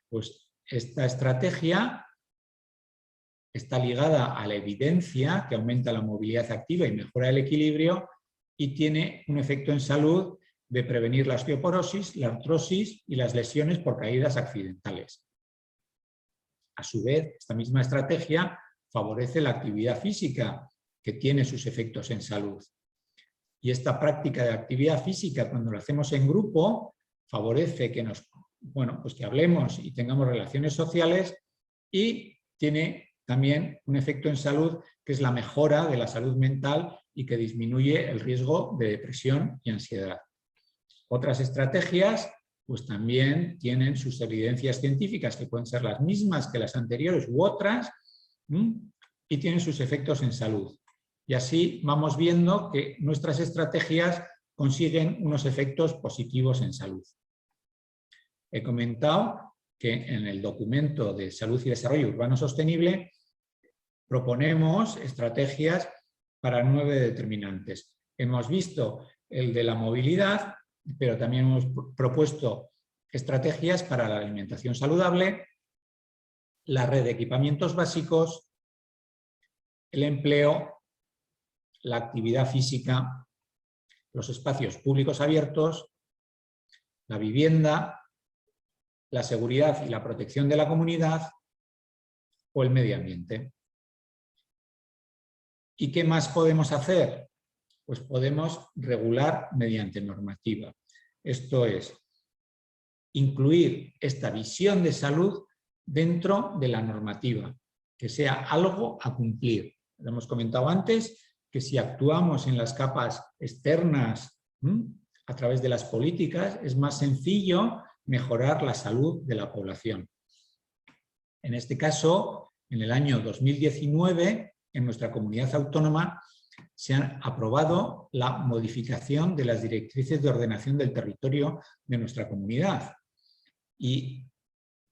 Pues esta estrategia está ligada a la evidencia que aumenta la movilidad activa y mejora el equilibrio y tiene un efecto en salud de prevenir la osteoporosis, la artrosis y las lesiones por caídas accidentales. A su vez, esta misma estrategia favorece la actividad física que tiene sus efectos en salud. Y esta práctica de actividad física, cuando lo hacemos en grupo, favorece que que hablemos y tengamos relaciones sociales y tiene también un efecto en salud que es la mejora de la salud mental y que disminuye el riesgo de depresión y ansiedad. Otras estrategias pues también tienen sus evidencias científicas que pueden ser las mismas que las anteriores u otras y tienen sus efectos en salud. Y así vamos viendo que nuestras estrategias consiguen unos efectos positivos en salud. He comentado que en el documento de Salud y Desarrollo Urbano Sostenible proponemos estrategias para 9 determinantes. Hemos visto el de la movilidad, pero también hemos propuesto estrategias para la alimentación saludable, la red de equipamientos básicos, el empleo, la actividad física, los espacios públicos abiertos, la vivienda, la seguridad y la protección de la comunidad o el medio ambiente. ¿Y qué más podemos hacer? Pues podemos regular mediante normativa. Esto es, incluir esta visión de salud dentro de la normativa, que sea algo a cumplir. Lo hemos comentado antes, que si actuamos en las capas externas a través de las políticas, es más sencillo mejorar la salud de la población. En este caso, en el año 2019, en nuestra comunidad autónoma, se ha aprobado la modificación de las directrices de ordenación del territorio de nuestra comunidad. ¿Y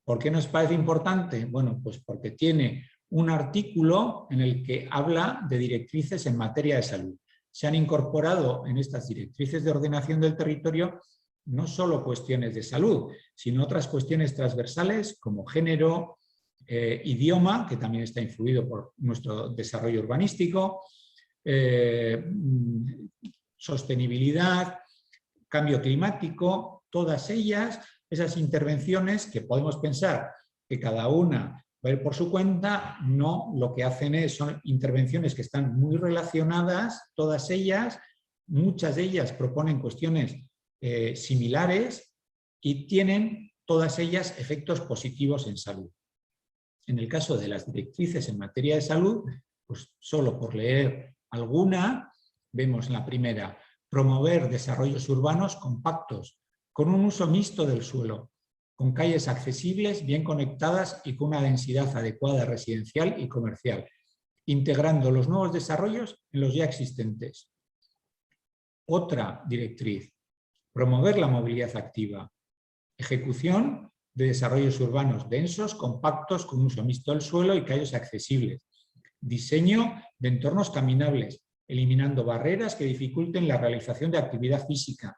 por qué nos parece importante? Bueno, pues porque tiene un artículo en el que habla de directrices en materia de salud. Se han incorporado en estas directrices de ordenación del territorio no solo cuestiones de salud, sino otras cuestiones transversales como género, idioma, que también está influido por nuestro desarrollo urbanístico, sostenibilidad, cambio climático, todas ellas, esas intervenciones que podemos pensar que cada una va a ir por su cuenta, no, lo que hacen son intervenciones que están muy relacionadas, todas ellas, muchas de ellas proponen cuestiones similares y tienen todas ellas efectos positivos en salud. En el caso de las directrices en materia de salud, pues solo por leer alguna, vemos la primera: promover desarrollos urbanos compactos, con un uso mixto del suelo, con calles accesibles, bien conectadas y con una densidad adecuada residencial y comercial, integrando los nuevos desarrollos en los ya existentes. Otra directriz: promover la movilidad activa, ejecución de desarrollos urbanos densos, compactos, con uso mixto del suelo y calles accesibles, diseño de entornos caminables, eliminando barreras que dificulten la realización de actividad física,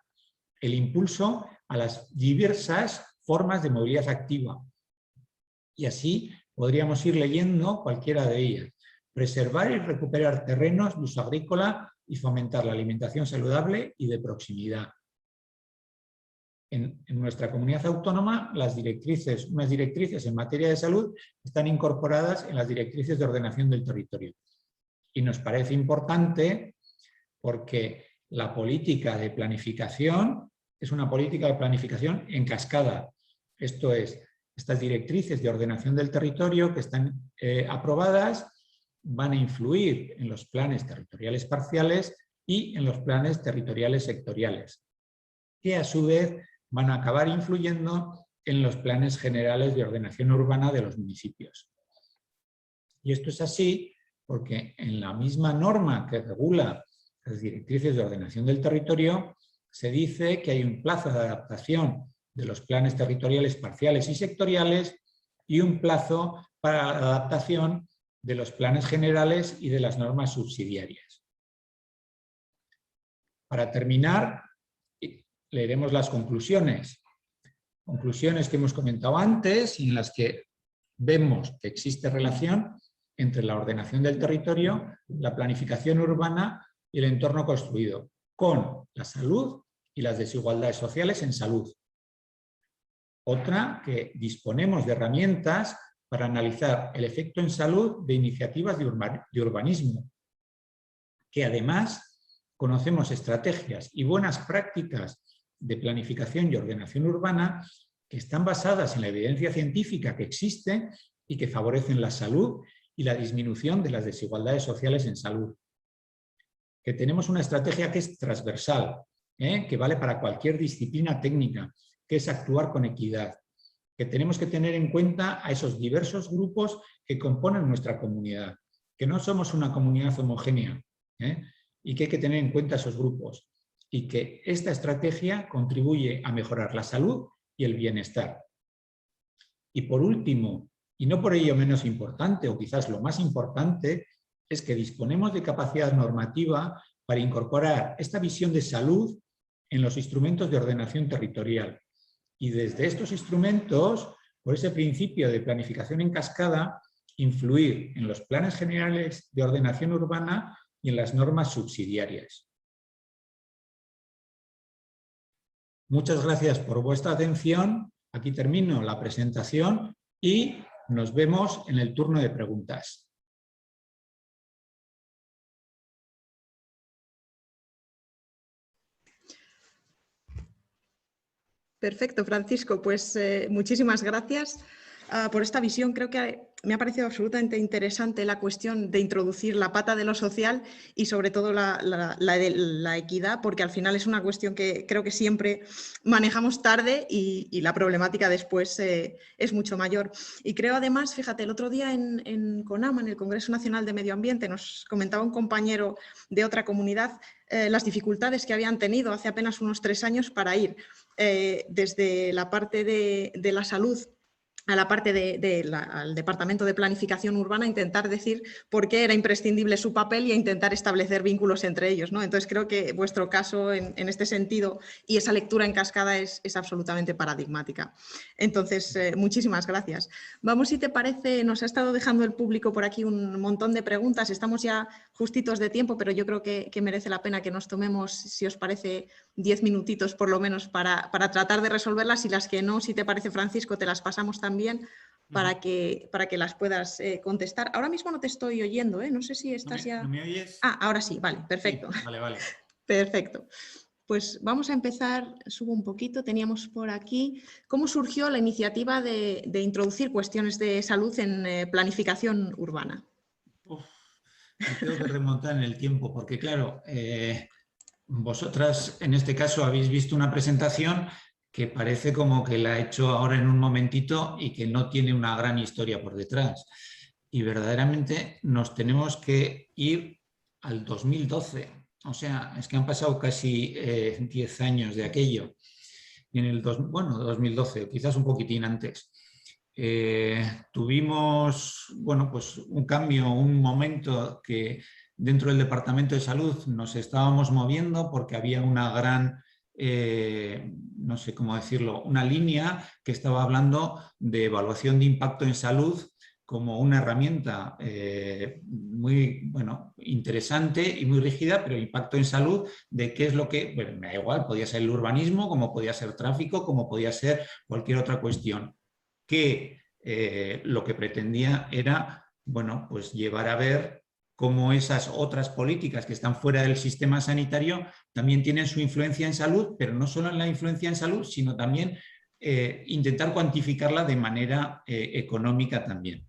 el impulso a las diversas formas de movilidad activa. Y así podríamos ir leyendo cualquiera de ellas. Preservar y recuperar terrenos de uso agrícola y fomentar la alimentación saludable y de proximidad. En nuestra comunidad autónoma, unas directrices en materia de salud están incorporadas en las directrices de ordenación del territorio. Y nos parece importante porque la política de planificación es una política de planificación en cascada. Esto es, estas directrices de ordenación del territorio que están aprobadas van a influir en los planes territoriales parciales y en los planes territoriales sectoriales, que a su vez van a acabar influyendo en los planes generales de ordenación urbana de los municipios. Y esto es así porque en la misma norma que regula las directrices de ordenación del territorio se dice que hay un plazo de adaptación de los planes territoriales parciales y sectoriales y un plazo para la adaptación de los planes generales y de las normas subsidiarias. Para terminar, leeremos las conclusiones. Conclusiones que hemos comentado antes y en las que vemos que existe relación entre la ordenación del territorio, la planificación urbana y el entorno construido, con la salud y las desigualdades sociales en salud. Otra, que disponemos de herramientas para analizar el efecto en salud de iniciativas de urbanismo, que además conocemos estrategias y buenas prácticas de planificación y ordenación urbana que están basadas en la evidencia científica que existe y que favorecen la salud y la disminución de las desigualdades sociales en salud. Que tenemos una estrategia que es transversal, que vale para cualquier disciplina técnica, que es actuar con equidad. Que tenemos que tener en cuenta a esos diversos grupos que componen nuestra comunidad, que no somos una comunidad homogénea, y que hay que tener en cuenta esos grupos. Y que esta estrategia contribuye a mejorar la salud y el bienestar. Y por último, y no por ello menos importante, o quizás lo más importante, es que disponemos de capacidad normativa para incorporar esta visión de salud en los instrumentos de ordenación territorial. Y desde estos instrumentos, por ese principio de planificación en cascada, influir en los planes generales de ordenación urbana y en las normas subsidiarias. Muchas gracias por vuestra atención. Aquí termino la presentación y nos vemos en el turno de preguntas. Perfecto, Francisco. Pues muchísimas gracias por esta visión. Creo que me ha parecido absolutamente interesante la cuestión de introducir la pata de lo social y sobre todo la equidad, porque al final es una cuestión que creo que siempre manejamos tarde y la problemática después es mucho mayor. Y creo además, fíjate, el otro día en CONAMA, en el Congreso Nacional de Medio Ambiente, nos comentaba un compañero de otra comunidad las dificultades que habían tenido hace apenas unos 3 años para ir desde la parte de la salud a la parte al Departamento de Planificación Urbana a intentar decir por qué era imprescindible su papel y a intentar establecer vínculos entre ellos, ¿no? Entonces creo que vuestro caso en este sentido y esa lectura en cascada es absolutamente paradigmática. Entonces, muchísimas gracias. Vamos, si te parece, nos ha estado dejando el público por aquí un montón de preguntas, estamos ya justitos de tiempo, pero yo creo que merece la pena que nos tomemos, si os parece, 10 minutitos por lo menos para tratar de resolverlas, y las que no, si te parece, Francisco, te las pasamos también para que las puedas contestar. Ahora mismo no te estoy oyendo, ¿eh? No sé si estás ya... ¿No me oyes? Ah, ahora sí, vale, perfecto. Sí, vale. Perfecto. Pues vamos a empezar, subo un poquito, teníamos por aquí, ¿cómo surgió la iniciativa de introducir cuestiones de salud en planificación urbana? Me tengo que remontar en el tiempo, porque claro, vosotras en este caso habéis visto una presentación que parece como que la he hecho ahora en un momentito y que no tiene una gran historia por detrás. Y verdaderamente nos tenemos que ir al 2012. O sea, es que han pasado casi 10 años de aquello. Y en el 2012, quizás un poquitín antes. Tuvimos pues un cambio, un momento que dentro del Departamento de Salud nos estábamos moviendo porque había una gran, no sé cómo decirlo, una línea que estaba hablando de evaluación de impacto en salud como una herramienta muy interesante y muy rígida, pero impacto en salud de qué es lo que, bueno, me da igual, podía ser el urbanismo, como podía ser tráfico, como podía ser cualquier otra cuestión, que lo que pretendía era, pues llevar a ver cómo esas otras políticas que están fuera del sistema sanitario también tienen su influencia en salud, pero no solo en la influencia en salud, sino también intentar cuantificarla de manera económica también.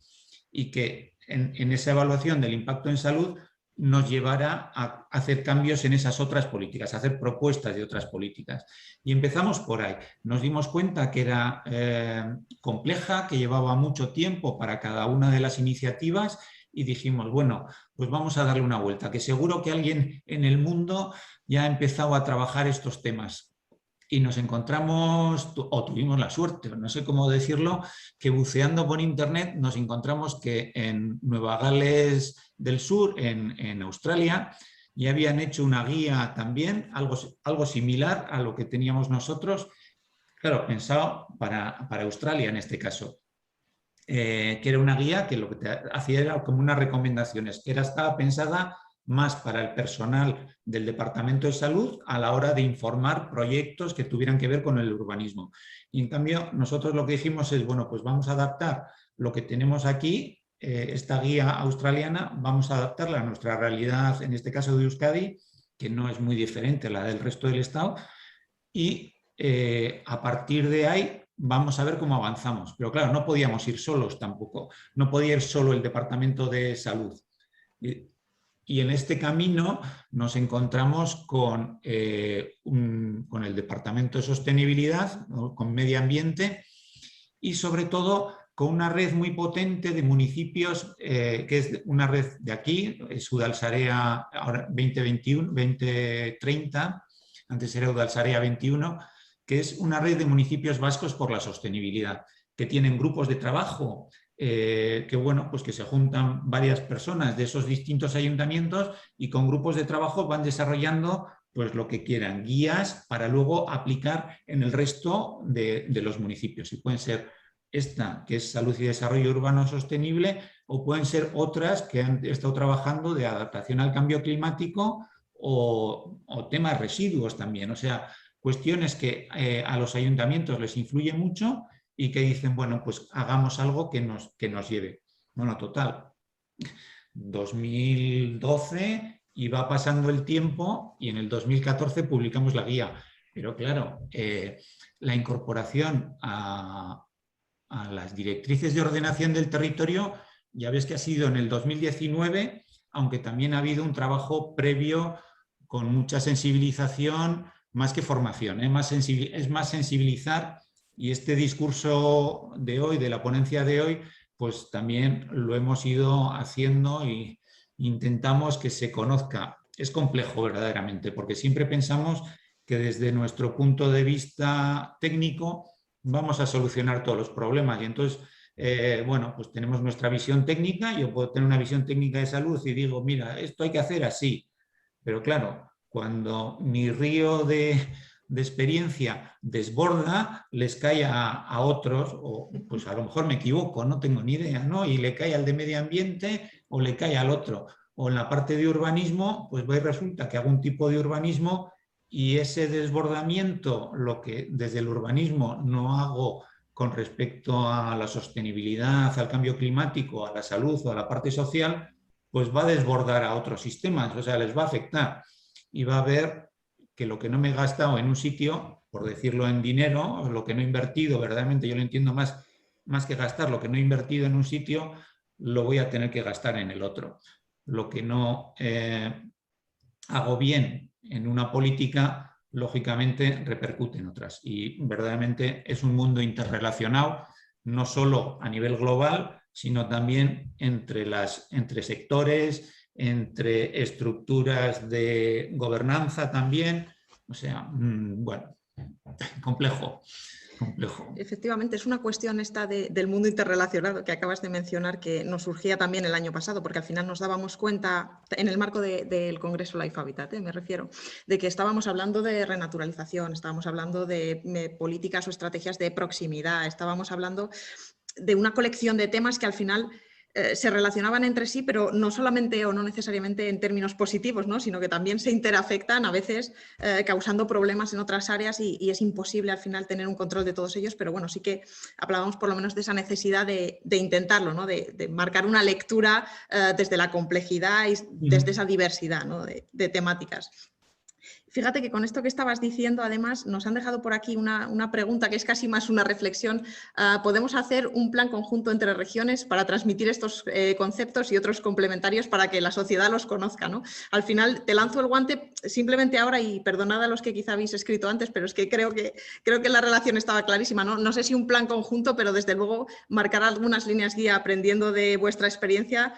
Y que en esa evaluación del impacto en salud nos llevara a hacer cambios en esas otras políticas, a hacer propuestas de otras políticas. Y empezamos por ahí. Nos dimos cuenta que era compleja, que llevaba mucho tiempo para cada una de las iniciativas y dijimos, bueno, pues vamos a darle una vuelta, que seguro que alguien en el mundo ya ha empezado a trabajar estos temas. Y nos encontramos, o tuvimos la suerte, no sé cómo decirlo, que buceando por internet nos encontramos que en Nueva Gales del Sur, en Australia, ya habían hecho una guía también, algo similar a lo que teníamos nosotros, claro, pensado para Australia en este caso. Que era una guía que lo que te hacía era como unas recomendaciones, que estaba pensada más para el personal del Departamento de Salud a la hora de informar proyectos que tuvieran que ver con el urbanismo. Y en cambio, nosotros lo que dijimos es, bueno, pues vamos a adaptar lo que tenemos aquí, esta guía australiana, vamos a adaptarla a nuestra realidad, en este caso de Euskadi, que no es muy diferente a la del resto del Estado, y a partir de ahí vamos a ver cómo avanzamos. Pero claro, no podíamos ir solos tampoco, no podía ir solo el Departamento de Salud. Y en este camino nos encontramos con el Departamento de Sostenibilidad, ¿no?, con Medio Ambiente y sobre todo con una red muy potente de municipios, que es una red de aquí, Udalsarea ahora 2030, antes era Udalsarea 21, que es una red de municipios vascos por la sostenibilidad, que tienen grupos de trabajo, pues que se juntan varias personas de esos distintos ayuntamientos y con grupos de trabajo van desarrollando pues lo que quieran, guías para luego aplicar en el resto de los municipios. Y pueden ser esta, que es Salud y Desarrollo Urbano Sostenible, o pueden ser otras que han estado trabajando de adaptación al cambio climático o temas residuos también. O sea, cuestiones que a los ayuntamientos les influye mucho y que dicen, bueno, pues hagamos algo que nos lleve. Bueno, total, 2012 y va pasando el tiempo y en el 2014 publicamos la guía. Pero claro, la incorporación a las directrices de ordenación del territorio, ya ves que ha sido en el 2019, aunque también ha habido un trabajo previo con mucha sensibilización, más que formación, es más sensibilizar, y este discurso de hoy, de la ponencia de hoy, pues también lo hemos ido haciendo e intentamos que se conozca. Es complejo verdaderamente, porque siempre pensamos que desde nuestro punto de vista técnico, vamos a solucionar todos los problemas. Y entonces, bueno, pues tenemos nuestra visión técnica, yo puedo tener una visión técnica de salud y digo, mira, esto hay que hacer así. Pero claro, cuando mi río de experiencia desborda, les cae a otros, o pues a lo mejor me equivoco, no tengo ni idea, ¿no? Y le cae al de medio ambiente o le cae al otro. O en la parte de urbanismo, pues resulta que hago un tipo de urbanismo y ese desbordamiento, lo que desde el urbanismo no hago con respecto a la sostenibilidad, al cambio climático, a la salud o a la parte social, pues va a desbordar a otros sistemas, o sea, les va a afectar. Y va a ver que lo que no me he gastado en un sitio, por decirlo en dinero, lo que no he invertido, verdaderamente yo lo entiendo más que gastar, lo que no he invertido en un sitio, lo voy a tener que gastar en el otro. Lo que no hago bien en una política, lógicamente repercute en otras. Y verdaderamente es un mundo interrelacionado, no solo a nivel global, sino también entre sectores, entre estructuras de gobernanza también. O sea, bueno, complejo. Efectivamente, es una cuestión esta del mundo interrelacionado que acabas de mencionar, que nos surgía también el año pasado, porque al final nos dábamos cuenta, en el marco del Congreso Life Habitat, me refiero, de que estábamos hablando de renaturalización, estábamos hablando de políticas o estrategias de proximidad, estábamos hablando de una colección de temas que al final se relacionaban entre sí, pero no solamente o no necesariamente en términos positivos, ¿no? Sino que también se interafectan, a veces causando problemas en otras áreas y es imposible al final tener un control de todos ellos, pero bueno, sí que hablábamos por lo menos de esa necesidad de intentarlo, ¿no? De marcar una lectura desde la complejidad y desde esa diversidad, ¿no? de temáticas. Fíjate que con esto que estabas diciendo, además, nos han dejado por aquí una pregunta que es casi más una reflexión. ¿Podemos hacer un plan conjunto entre regiones para transmitir estos conceptos y otros complementarios para que la sociedad los conozca, ¿no? Al final, te lanzo el guante simplemente ahora y perdonad a los que quizá habéis escrito antes, pero es que creo que la relación estaba clarísima, ¿no? No sé si un plan conjunto, pero desde luego marcar algunas líneas guía aprendiendo de vuestra experiencia.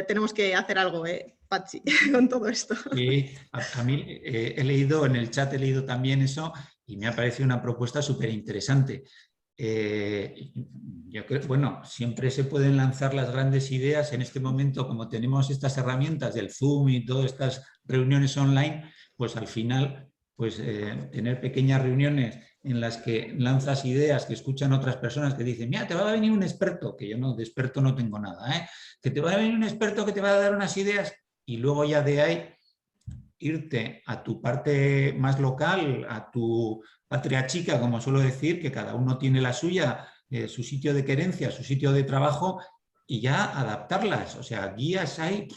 Tenemos que hacer algo, Patxi, con todo esto. Sí, a mí he leído en el chat, he leído también eso y me ha parecido una propuesta súper interesante. Yo creo, bueno, siempre se pueden lanzar las grandes ideas en este momento, como tenemos estas herramientas del Zoom y todas estas reuniones online, pues al final, pues tener pequeñas reuniones en las que lanzas ideas que escuchan otras personas que dicen, mira, te va a venir un experto, que yo no, de experto no tengo nada, que te va a venir un experto que te va a dar unas ideas y luego ya de ahí irte a tu parte más local, a tu patria chica, como suelo decir, que cada uno tiene la suya, su sitio de querencia, su sitio de trabajo, y ya adaptarlas. O sea, guías hay,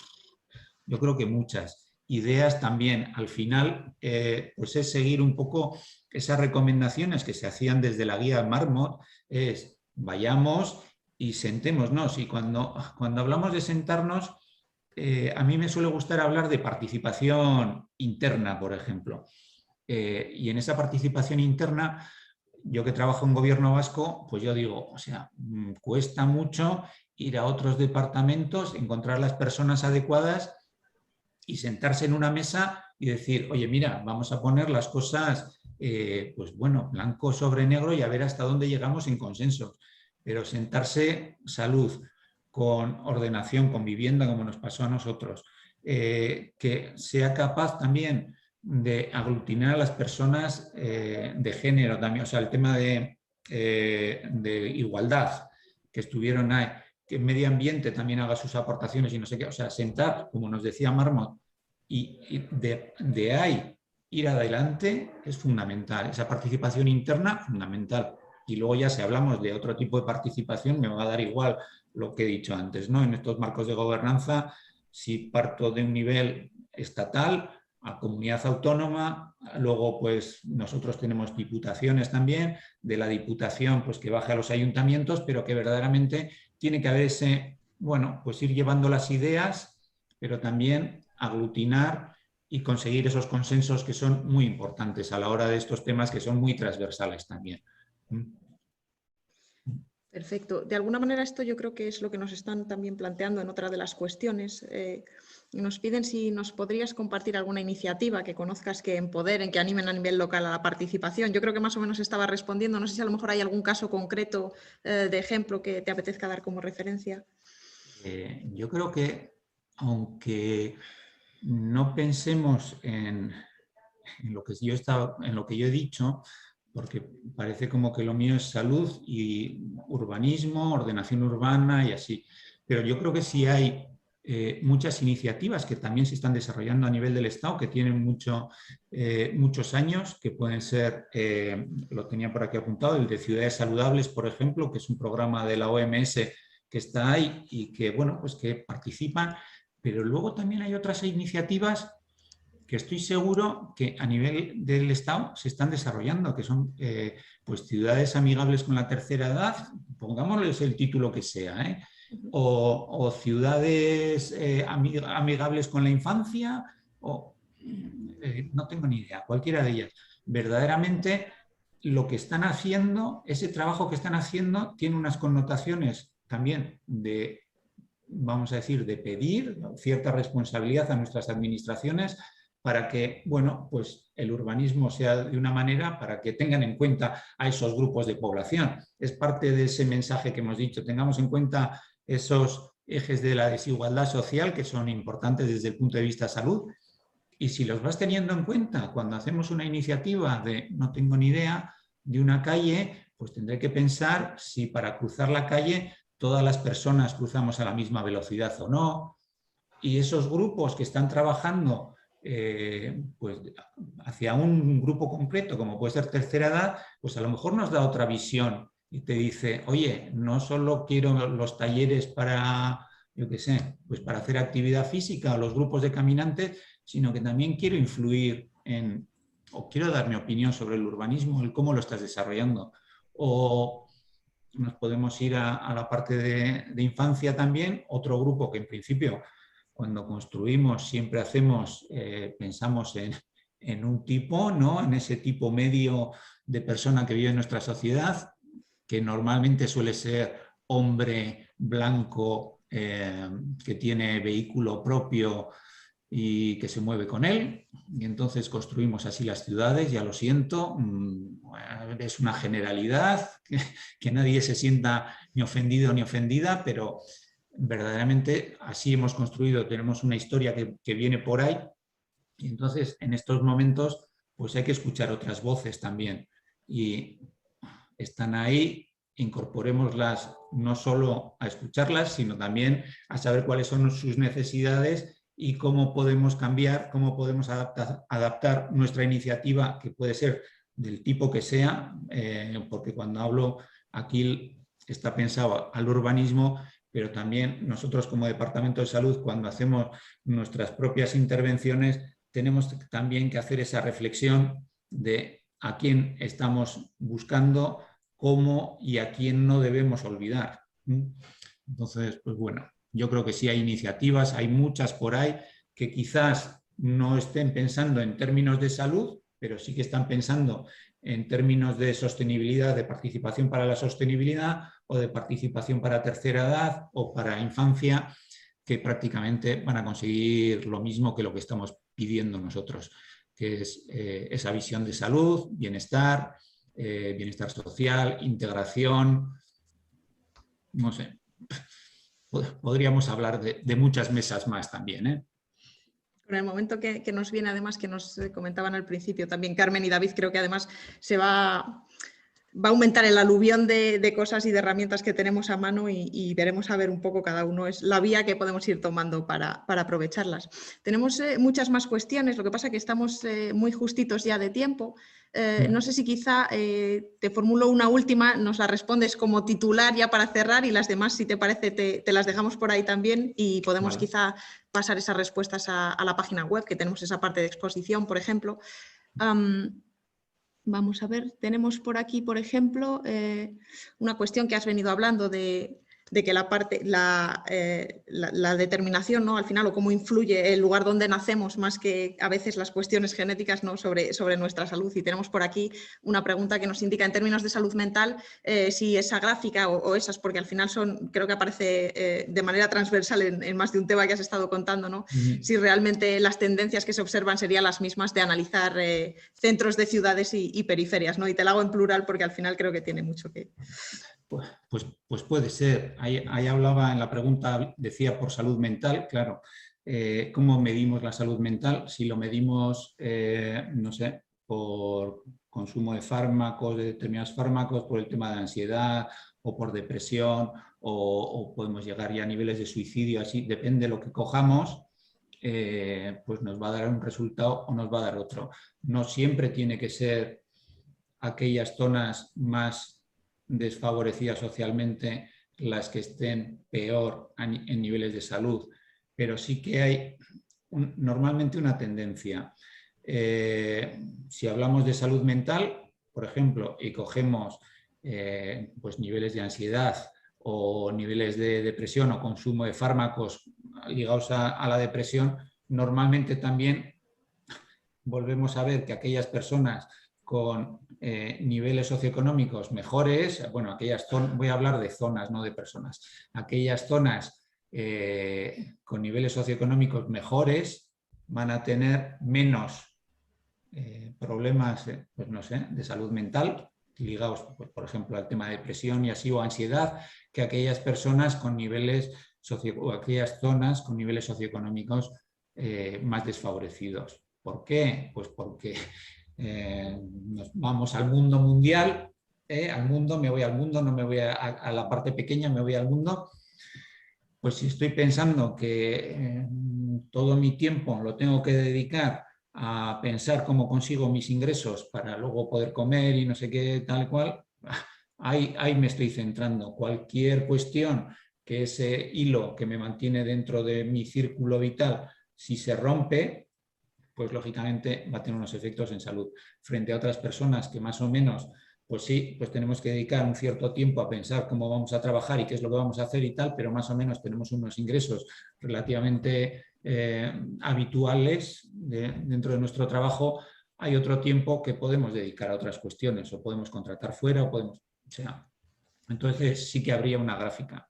yo creo que muchas. Ideas también. Al final, pues es seguir un poco esas recomendaciones que se hacían desde la guía Marmot, es vayamos y sentémonos. Y cuando hablamos de sentarnos, a mí me suele gustar hablar de participación interna, por ejemplo. Y en esa participación interna, yo que trabajo en gobierno vasco, pues yo digo, o sea, cuesta mucho ir a otros departamentos, encontrar las personas adecuadas y sentarse en una mesa y decir, oye, mira, vamos a poner las cosas, pues bueno, blanco sobre negro y a ver hasta dónde llegamos en consenso. Pero sentarse, salud, con ordenación, con vivienda, como nos pasó a nosotros, que sea capaz también de aglutinar a las personas de género también, o sea, el tema de igualdad que estuvieron ahí, que el medio ambiente también haga sus aportaciones y no sé qué, o sea, sentar, como nos decía Marmot, y de ahí ir adelante es fundamental, esa participación interna fundamental. Y luego ya si hablamos de otro tipo de participación, me va a dar igual lo que he dicho antes, ¿no? En estos marcos de gobernanza, si parto de un nivel estatal a comunidad autónoma, luego pues nosotros tenemos diputaciones también, de la diputación pues que baje a los ayuntamientos, pero que verdaderamente tiene que haber ese, bueno, pues ir llevando las ideas, pero también aglutinar y conseguir esos consensos que son muy importantes a la hora de estos temas que son muy transversales también. Perfecto. De alguna manera esto yo creo que es lo que nos están también planteando en otra de las cuestiones. Nos piden si nos podrías compartir alguna iniciativa que conozcas que empoderen, que animen a nivel local a la participación. Yo creo que más o menos estaba respondiendo. No sé si a lo mejor hay algún caso concreto de ejemplo que te apetezca dar como referencia. Yo creo que, aunque no pensemos en lo que yo he dicho, porque parece como que lo mío es salud y urbanismo, ordenación urbana y así. Pero yo creo que sí hay muchas iniciativas que también se están desarrollando a nivel del Estado, que tienen muchos años, que pueden ser, lo tenía por aquí apuntado, el de Ciudades Saludables, por ejemplo, que es un programa de la OMS que está ahí y que, bueno, pues que participan. Pero luego también hay otras iniciativas que estoy seguro que a nivel del Estado se están desarrollando, que son pues ciudades amigables con la tercera edad, pongámosles el título que sea, o ciudades amigables con la infancia, o no tengo ni idea, cualquiera de ellas. Verdaderamente lo que están haciendo, ese trabajo que están haciendo, tiene unas connotaciones también de, vamos a decir, de pedir cierta responsabilidad a nuestras administraciones para que, bueno, pues el urbanismo sea de una manera para que tengan en cuenta a esos grupos de población. Es parte de ese mensaje que hemos dicho, tengamos en cuenta esos ejes de la desigualdad social que son importantes desde el punto de vista salud. Y si los vas teniendo en cuenta cuando hacemos una iniciativa de, no tengo ni idea, de una calle, pues tendré que pensar si para cruzar la calle todas las personas cruzamos a la misma velocidad o no. Y esos grupos que están trabajando pues hacia un grupo concreto, como puede ser tercera edad, pues a lo mejor nos da otra visión y te dice, oye, no solo quiero los talleres para, yo qué sé, pues para hacer actividad física o los grupos de caminantes, sino que también quiero influir en, o quiero dar mi opinión sobre el urbanismo, el cómo lo estás desarrollando. O nos podemos ir a la parte de infancia también, otro grupo que en principio cuando construimos siempre pensamos en un tipo, ¿no? En ese tipo medio de persona que vive en nuestra sociedad, que normalmente suele ser hombre blanco que tiene vehículo propio y que se mueve con él. Y entonces construimos así las ciudades, ya lo siento, es una generalidad, que nadie se sienta ni ofendido ni ofendida, pero verdaderamente así hemos construido, tenemos una historia que viene por ahí, y entonces en estos momentos pues hay que escuchar otras voces también, y están ahí, incorporémoslas no solo a escucharlas, sino también a saber cuáles son sus necesidades y cómo podemos cambiar, cómo podemos adaptar nuestra iniciativa, que puede ser del tipo que sea, porque cuando hablo aquí está pensado al urbanismo, pero también nosotros como Departamento de Salud, cuando hacemos nuestras propias intervenciones, tenemos también que hacer esa reflexión de a quién estamos buscando, cómo y a quién no debemos olvidar. Entonces, pues bueno, yo creo que sí hay iniciativas, hay muchas por ahí que quizás no estén pensando en términos de salud, pero sí que están pensando en términos de sostenibilidad, de participación para la sostenibilidad o de participación para tercera edad o para infancia, que prácticamente van a conseguir lo mismo que lo que estamos pidiendo nosotros, que es esa visión de salud, bienestar, bienestar social, integración, no sé. Podríamos hablar de muchas mesas más también, ¿eh? En el momento que nos viene, además, que nos comentaban al principio también Carmen y David, creo que además se va a aumentar el aluvión de cosas y de herramientas que tenemos a mano y veremos a ver un poco cada uno es la vía que podemos ir tomando para aprovecharlas. Tenemos muchas más cuestiones, lo que pasa es que estamos muy justitos ya de tiempo. No sé si quizá te formulo una última, nos la respondes como titular ya para cerrar y las demás, si te parece, te las dejamos por ahí también y podemos quizá pasar esas respuestas a la página web, que tenemos esa parte de exposición, por ejemplo. Vamos a ver, tenemos por aquí, por ejemplo, una cuestión que has venido hablando de de que la determinación, ¿no? Al final, o cómo influye el lugar donde nacemos, más que a veces las cuestiones genéticas, ¿no? sobre nuestra salud. Y tenemos por aquí una pregunta que nos indica en términos de salud mental si esa gráfica o esas, porque al final creo que aparece de manera transversal en más de un tema que has estado contando, ¿no? Si realmente las tendencias que se observan serían las mismas de analizar centros de ciudades y periferias, ¿no? Y te la hago en plural porque al final creo que tiene mucho que... Pues puede ser. Ahí hablaba en la pregunta, decía por salud mental, claro. ¿Cómo medimos la salud mental? Si lo medimos, no sé, por consumo de fármacos, de determinados fármacos, por el tema de ansiedad o por depresión, o podemos llegar ya a niveles de suicidio, así, depende de lo que cojamos, pues nos va a dar un resultado o nos va a dar otro. No siempre tiene que ser aquellas zonas más desfavorecidas socialmente las que estén peor en niveles de salud, pero sí que hay normalmente una tendencia. Si hablamos de salud mental, por ejemplo, y cogemos pues niveles de ansiedad o niveles de depresión o consumo de fármacos ligados a la depresión, normalmente también volvemos a ver que aquellas personas con niveles socioeconómicos mejores, bueno, aquellas zonas, voy a hablar de zonas, no de personas, aquellas zonas con niveles socioeconómicos mejores van a tener menos problemas, pues no sé, de salud mental, ligados, pues, por ejemplo, al tema de depresión y así, o ansiedad, que aquellas personas con niveles o aquellas zonas con niveles socioeconómicos más desfavorecidos. ¿Por qué? Pues porque nos vamos al mundo mundial, al mundo, me voy al mundo, no me voy a la parte pequeña, me voy al mundo. Pues si estoy pensando que todo mi tiempo lo tengo que dedicar a pensar cómo consigo mis ingresos para luego poder comer y no sé qué, tal cual, ahí me estoy centrando. Cualquier cuestión que ese hilo que me mantiene dentro de mi círculo vital, si se rompe, pues lógicamente va a tener unos efectos en salud. Frente a otras personas que más o menos, pues sí, pues tenemos que dedicar un cierto tiempo a pensar cómo vamos a trabajar y qué es lo que vamos a hacer y tal, pero más o menos tenemos unos ingresos relativamente habituales dentro de nuestro trabajo. Hay otro tiempo que podemos dedicar a otras cuestiones o podemos contratar fuera o podemos... O sea, entonces sí que habría una gráfica.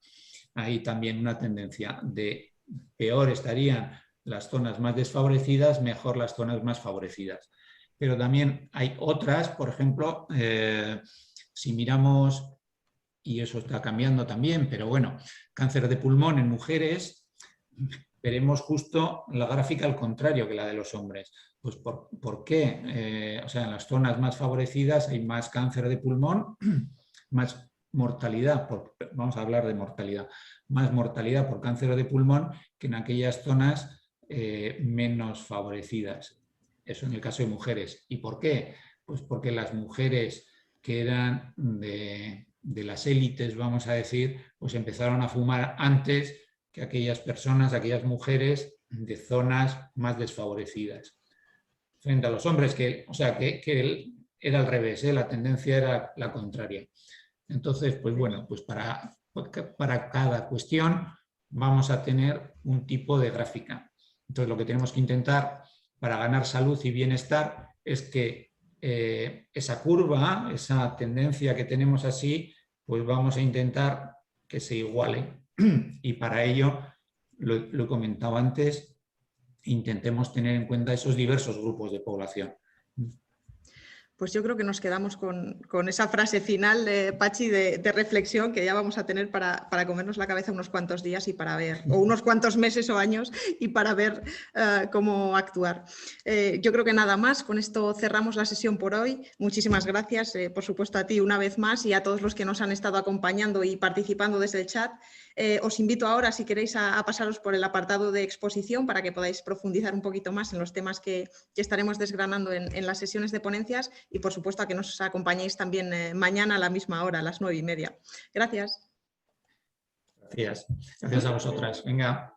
Ahí también una tendencia de peor estarían las zonas más desfavorecidas, mejor las zonas más favorecidas. Pero también hay otras, por ejemplo, si miramos, y eso está cambiando también, pero bueno, cáncer de pulmón en mujeres, veremos justo la gráfica al contrario que la de los hombres. Pues ¿por qué? O sea, en las zonas más favorecidas hay más cáncer de pulmón, más mortalidad, vamos a hablar de mortalidad, más mortalidad por cáncer de pulmón que en aquellas zonas menos favorecidas. Eso en el caso de mujeres. ¿Y por qué? Pues porque las mujeres que eran de las élites, vamos a decir, pues empezaron a fumar antes que aquellas personas, aquellas mujeres de zonas más desfavorecidas. Frente a los hombres, o sea, que era al revés, la tendencia era la contraria. Entonces, pues bueno, pues para cada cuestión vamos a tener un tipo de gráfica. Entonces, lo que tenemos que intentar para ganar salud y bienestar es que esa curva, esa tendencia que tenemos así, pues vamos a intentar que se iguale. Y para ello, lo he comentado antes, intentemos tener en cuenta esos diversos grupos de población. Pues yo creo que nos quedamos con esa frase final, Pachi, de reflexión que ya vamos a tener para comernos la cabeza unos cuantos días y para ver, o unos cuantos meses o años, y para ver cómo actuar. Yo creo que nada más, con esto cerramos la sesión por hoy. Muchísimas gracias, por supuesto, a ti una vez más y a todos los que nos han estado acompañando y participando desde el chat. Os invito ahora, si queréis, a pasaros por el apartado de exposición para que podáis profundizar un poquito más en los temas que estaremos desgranando en las sesiones de ponencias y, por supuesto, a que nos acompañéis también mañana a la misma hora, a las 9:30. Gracias. Gracias. Gracias a vosotras. Venga.